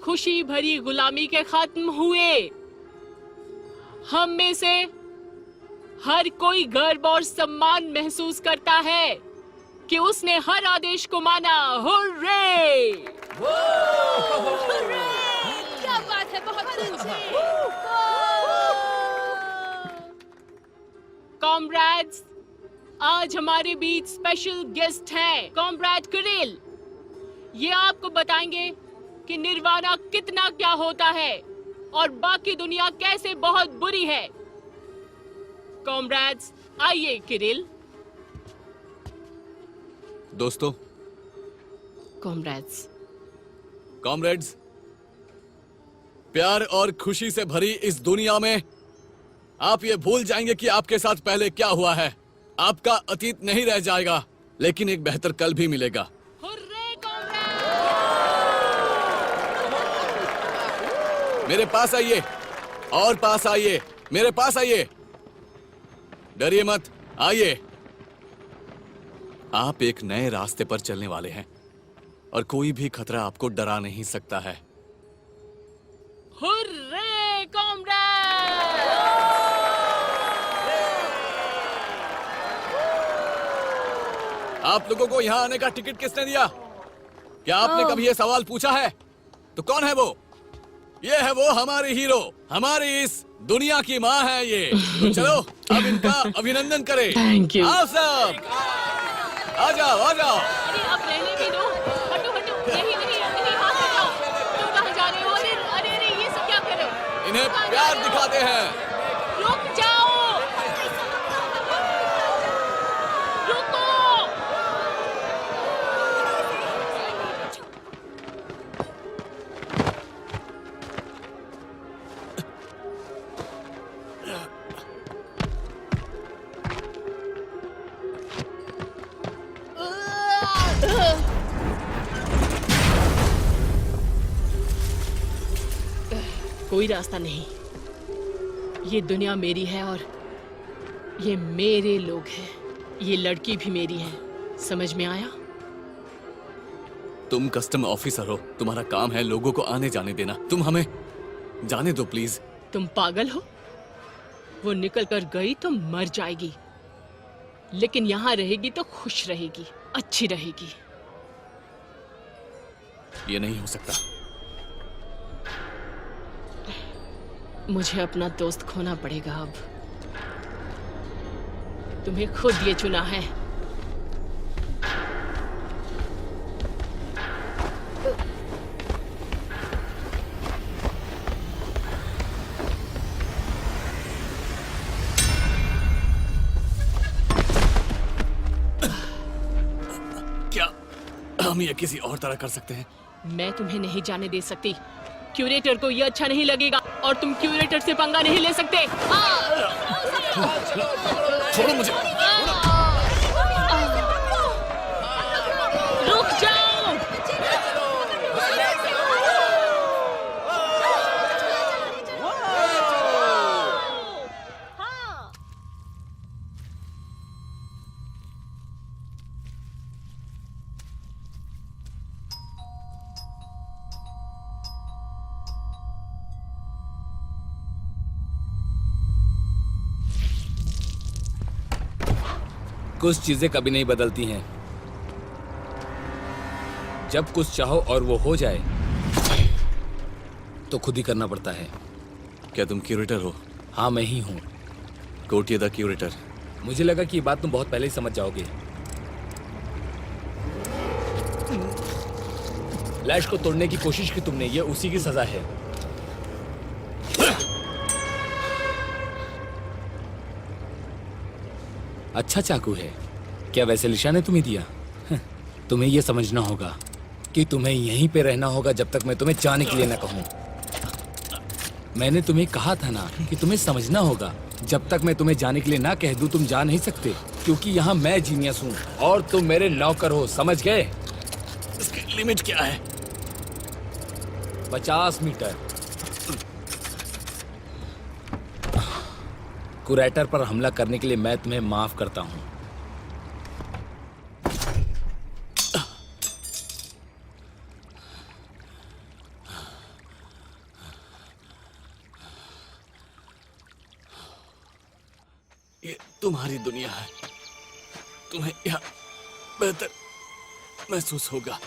खुशी भरी गुलामी के खत्म हुए। हम में से हर कोई गर्व और सम्मान महसूस करता है कि उसने हर आदेश को माना। हुर्रे! क्या बात है, बहुत अच्छे। कॉमरेड्स, आज हमारे बीच स्पेशल गेस्ट हैं, कॉमरेड किरिल। ये आपको बताएंगे कि निर्वाणा कितना क्या होता है और बाकी दुनिया कैसे बहुत बुरी है। कॉमरेड्स, आइए किरिल। दोस्तों, कॉमरेड्स, कॉमरेड्स, प्यार और खुशी से भरी इस दुनिया में आप ये भूल जाएंगे कि आपके साथ पहले क्या हुआ है। आपका अतीत नहीं रह जाएगा, लेकिन एक बेहतर कल भी मिलेगा। मेरे पास आइए और पास आइए, मेरे पास आइए, डरिए मत, आइए। आप एक नए रास्ते पर चलने वाले हैं और कोई भी खतरा आपको डरा नहीं सकता है। Hurray comrade! आप लोगों को यहाँ आने का टिकट किसने दिया? क्या आपने कभी ये सवाल पूछा है? तो कौन है वो? ये है वो हमारी हीरो, हमारी इस दुनिया की माँ है ये। तो चलो अब इनका अभिनंदन करें। Thank you. आओ सब, आ जाओ आ जाओ। अरे अब रहने भी दो। हटो हटो। नहीं नहीं नहीं, हाथ हटाओ। तुम कहाँ जा रहे हो? अरे अरे अरे, ये सब क्या कर रहे हो? इन्हें प्यार दिखाते हैं। रुक जाओ। रुको। कोई रास्ता नहीं। ये दुनिया मेरी है और ये मेरे लोग हैं। ये लड़की भी मेरी है। समझ में आया? तुम कस्टम ऑफिसर हो, तुम्हारा काम है लोगों को आने जाने देना। तुम हमें जाने दो प्लीज। तुम पागल हो? वो निकल कर गई तो मर जाएगी, लेकिन यहाँ रहेगी तो खुश रहेगी, अच्छी रहेगी। ये नहीं हो सकता। मुझे अपना दोस्त खोना पड़ेगा अब। तुम्हें खुद ये चुना है। क्या हम ये किसी और तरह कर सकते हैं? मैं तुम्हें नहीं जाने दे सकती। क्यूरेटर को ये अच्छा नहीं लगेगा और तुम क्यूरेटर से पंगा नहीं ले सकते। छोड़ो मुझे। रुक जाओ। कुछ चीजें कभी नहीं बदलती हैं। जब कुछ चाहो और वो हो जाए तो खुद ही करना पड़ता है। क्या तुम क्यूरेटर हो? हाँ, मैं ही हूँ। कोटिया द क्यूरेटर। मुझे लगा कि ये बात तुम बहुत पहले ही समझ जाओगे। लैश को तोड़ने की कोशिश की तुमने, ये उसी की सजा है। अच्छा चाकू है। क्या वैसे लिशा ने तुम्हें दिया? तुम्हें यह समझना होगा कि तुम्हें यहीं पे रहना होगा जब तक मैं तुम्हें जाने के लिए न कहूं। मैंने तुम्हें कहा था ना कि तुम्हें समझना होगा। जब तक मैं तुम्हें जाने के लिए ना कह दूं तुम जा नहीं सकते, क्योंकि यहाँ मैं जीनियस हूँ और तुम मेरे नौकर हो। समझ गए? इसकी लिमिट क्या है? 50 मीटर। कुरेटर पर हमला करने के लिए मैं तुम्हें माफ करता हूं। ये तुम्हारी दुनिया है। तुम्हें यहाँ बेहतर महसूस होगा।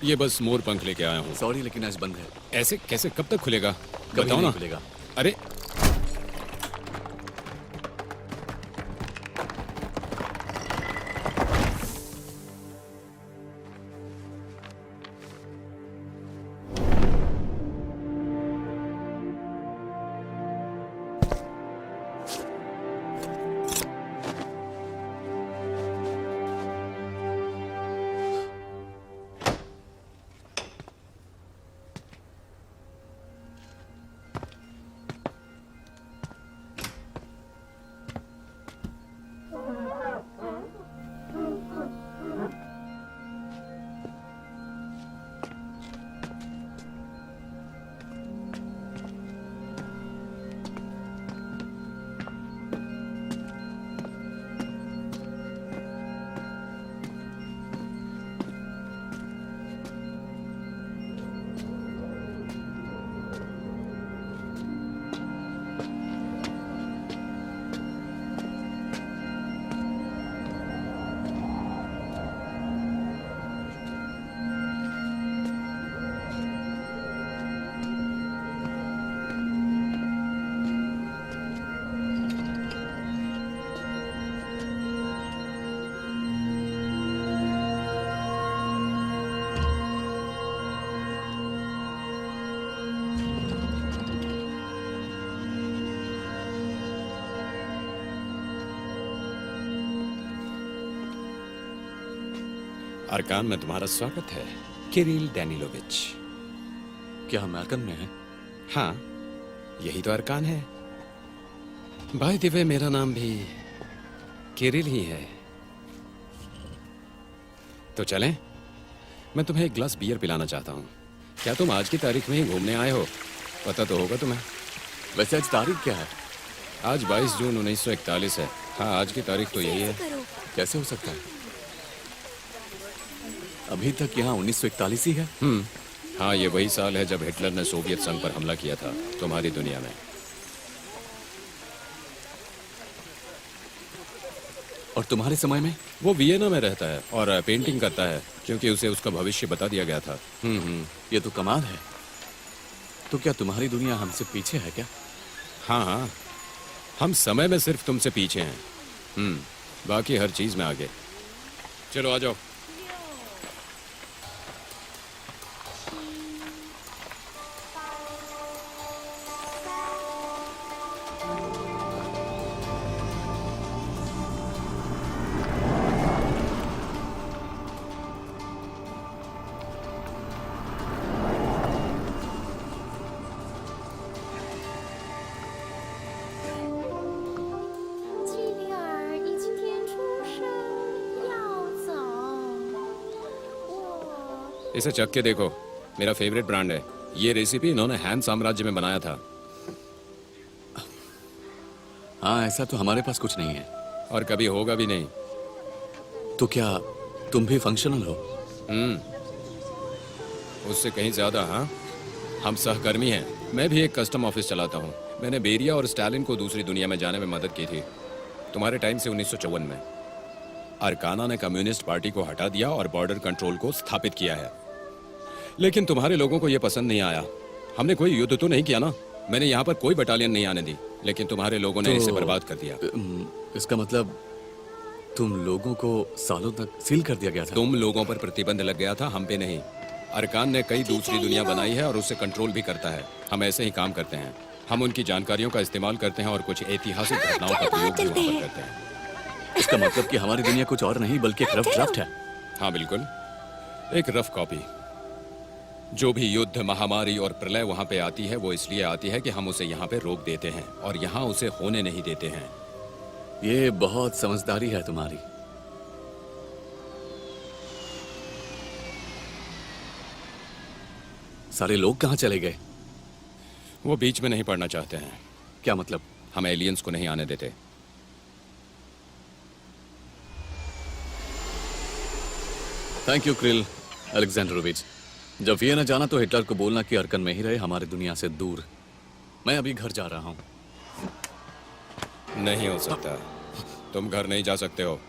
ये बस मोर पंख लेके आया हूँ। सॉरी लेकिन आज बंद है। ऐसे कैसे, कब तक खुलेगा? कभी बताओ नहीं ना। खुलेगा। अरे अरकान में तुम्हारा स्वागत है, किरिल डैनिलोविच। क्या हम अरकान में हैं? हाँ, यही तो अरकान है। बाय द वे मेरा नाम भी किरिल ही है। तो चलें? मैं तुम्हें एक ग्लास बियर पिलाना चाहता हूँ। क्या तुम आज की तारीख में ही घूमने आए हो? पता तो होगा तुम्हें। वैसे आज तारीख क्या है? आज 22 जून 1941 है। हाँ, आज की तारीख तो यही है। कैसे हो सकता है? अभी तक यहाँ 1941 ही है। हाँ, ये वही साल है जब हिटलर ने सोवियत संघ पर हमला किया था तुम्हारी दुनिया में। और तुम्हारे समय में? वो वियना में रहता है और पेंटिंग करता है क्योंकि उसे उसका भविष्य बता दिया गया था। ये तो कमाल है। तो क्या तुम्हारी दुनिया हमसे पीछे है क्या? हाँ हाँ, हम समय में सिर्फ तुमसे पीछे हैं। बाकी हर चीज में आगे। चलो आ जाओ। इसे चख के देखो, मेरा फेवरेट ब्रांड है। ये रेसिपी इन्होंने हैन साम्राज्य में बनाया था। हाँ, ऐसा तो हमारे पास कुछ नहीं है और कभी होगा भी नहीं। तो क्या तुम भी फंक्शनल हो? उससे कहीं ज्यादा। हाँ, हम सहकर्मी हैं। मैं भी एक कस्टम ऑफिस चलाता हूँ। मैंने बेरिया और स्टालिन को दूसरी दुनिया में जाने में मदद की थी तुम्हारे टाइम से 1954 में। अरकाना ने कम्युनिस्ट पार्टी को हटा दिया और बॉर्डर कंट्रोल को स्थापित किया है। लेकिन तुम्हारे लोगों को यह पसंद नहीं आया। हमने कोई युद्ध तो नहीं किया ना। मैंने यहाँ पर कोई बटालियन नहीं आने दी, लेकिन तुम्हारे लोगों ने इसे बर्बाद कर दिया। इसका मतलब तुम लोगों को सालों तक सील कर दिया गया था? तुम लोगों पर प्रतिबंध लग गया था, हम पे नहीं। अरकान ने कई दूसरी दुनिया बनाई है और उसे कंट्रोल भी करता है। हम ऐसे ही काम करते हैं। हम उनकी जानकारियों का इस्तेमाल करते हैं और कुछ ऐतिहासिक घटनाओं का प्रयोग भी वहाँ पर करते हैं। इसका मतलब कि हमारी दुनिया कुछ और नहीं बल्कि एक रफ ड्राफ्ट है। हाँ बिल्कुल, एक रफ कॉपी। जो भी युद्ध, महामारी और प्रलय वहाँ पे आती है वो इसलिए आती है कि हम उसे यहाँ पे रोक देते हैं और यहाँ उसे होने नहीं देते हैं। ये बहुत समझदारी है तुम्हारी। सारे लोग कहाँ चले गए? वो बीच में नहीं पढ़ना चाहते हैं। क्या मतलब? हम एलियंस को नहीं आने देते। Thank you Kirill Alexandrovich. जब वियना जाना तो हिटलर को बोलना कि अरकान में ही रहे, हमारी दुनिया से दूर। मैं अभी घर जा रहा हूं। नहीं हो सकता, तुम घर नहीं जा सकते हो।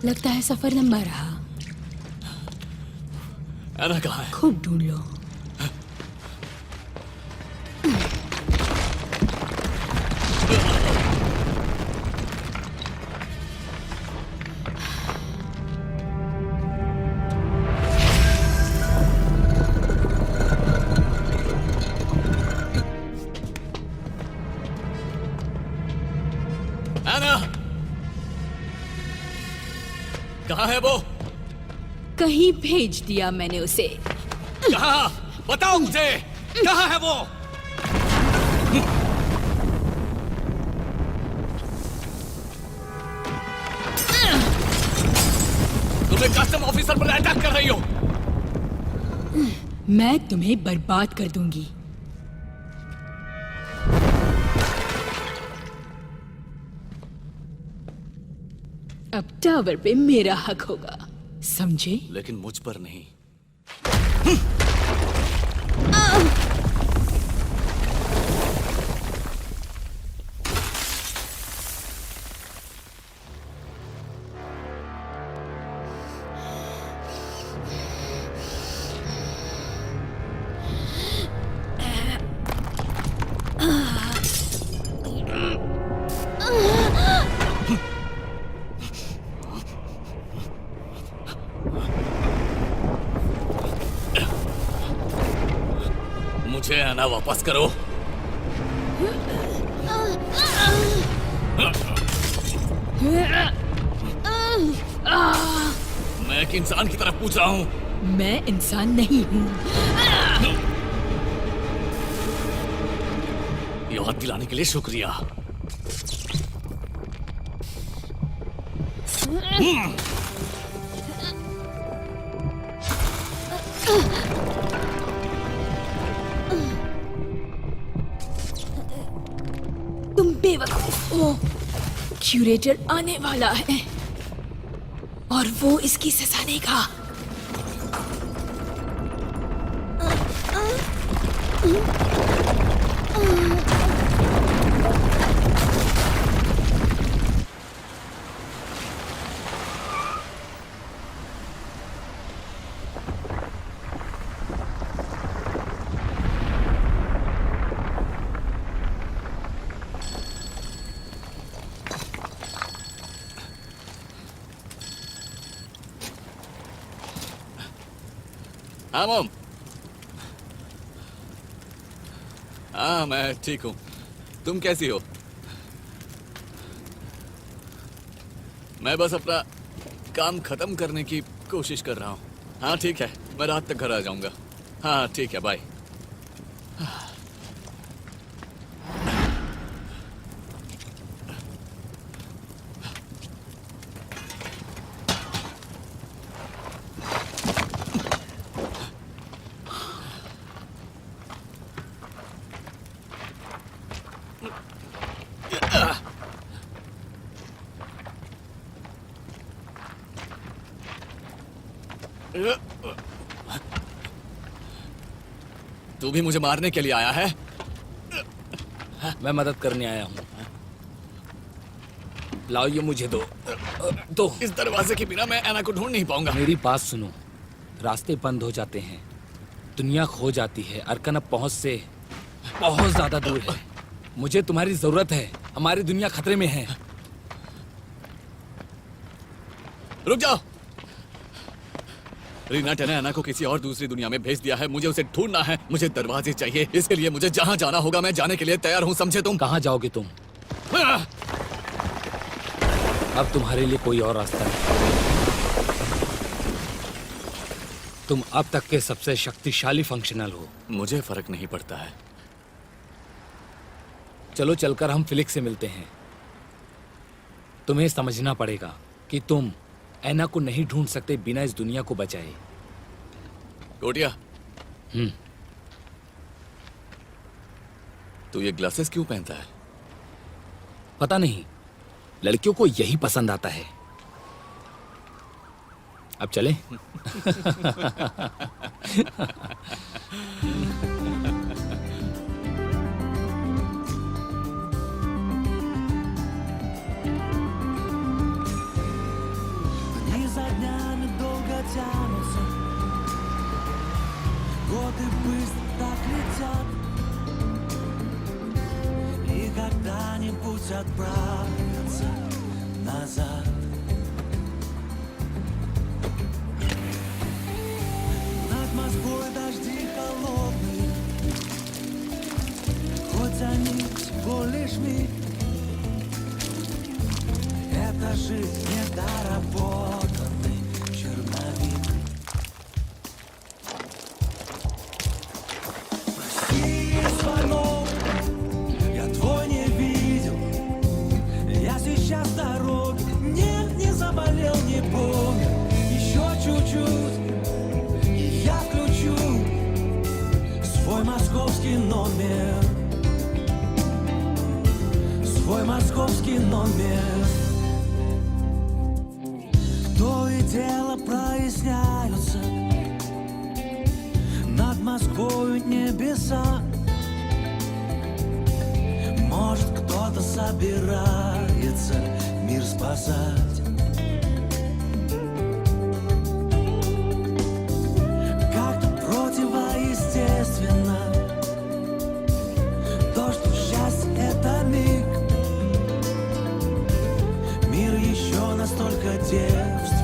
लगता है सफर लंबा रहा। एना कहाँ है? खूब ढूंढ लो। एना कहाँ है वो? कहीं भेज दिया मैंने उसे। कहाँ? बताओ मुझे, कहाँ है वो? तुम एक कस्टम ऑफिसर पर अटैक कर रही हो। मैं तुम्हें बर्बाद कर दूंगी। अब टावर पे मेरा हक होगा, समझे? लेकिन मुझ पर नहीं। मुझे आना वापस करो। मैं एक इंसान की तरफ पूछ रहा हूँ। मैं इंसान नहीं हूँ। याद दिलाने के लिए शुक्रिया। तुम बेवकूफ हो। क्यूरेटर आने वाला है और वो इसकी सजा देगा। हाँ मॉम। हाँ मैं ठीक हूँ। तुम कैसी हो? मैं बस अपना काम खत्म करने की कोशिश कर रहा हूँ। हाँ ठीक है, मैं रात तक घर आ जाऊंगा। हाँ ठीक है, बाय। तू भी मुझे मारने के लिए आया है? मैं मदद करने आया हूँ। लाओ ये मुझे दो। दो। इस दरवाजे के बिना मैं एना को ढूंढ नहीं पाऊंगा। मेरी बात सुनो, रास्ते बंद हो जाते हैं, दुनिया खो जाती है। अर्कन अब पहुंच से बहुत ज्यादा दूर है। मुझे तुम्हारी जरूरत है, हमारी दुनिया खतरे में है। रुक जाओ। रीनाट ने एना को किसी और दूसरी दुनिया में भेज दिया है। मुझे उसे ढूंढना है। मुझे दरवाजे चाहिए। इसके लिए मुझे जहां जाना होगा मैं जाने के लिए तैयार हूं, समझे तुम? कहां जाओगे तुम? अब तुम्हारे लिए कोई और रास्ता नहीं। तुम अब तक के सबसे शक्तिशाली फंक्शनल हो। मुझे फर्क नहीं पड़ता है। चलो चलकर हम फिलिक्स से मिलते हैं। तुम्हें समझना पड़ेगा कि तुम एना को नहीं ढूंढ सकते बिना इस दुनिया को बचाए। कोटिया, तू ये ग्लासेस क्यों पहनता है? पता नहीं, लड़कियों को यही पसंद आता है। अब चले? Дни за днями долго тянутся, годы быстро так летят, и когда-нибудь отправятся назад. Над Москвой дожди холодные, хоть они всего лишь миг. Это жизнь недоработанный черновик. Прости, звонок, я твой не видел. Я сейчас в дороге, нет, не заболел, не помню. Еще чуть-чуть, и я включу свой московский номер. Свой московский номер. То и дело проясняются над Москвой небеса. Может, кто-то собирается мир спасать. Как-то противоестественно то, что счастье — это миг. Мир еще настолько девственный,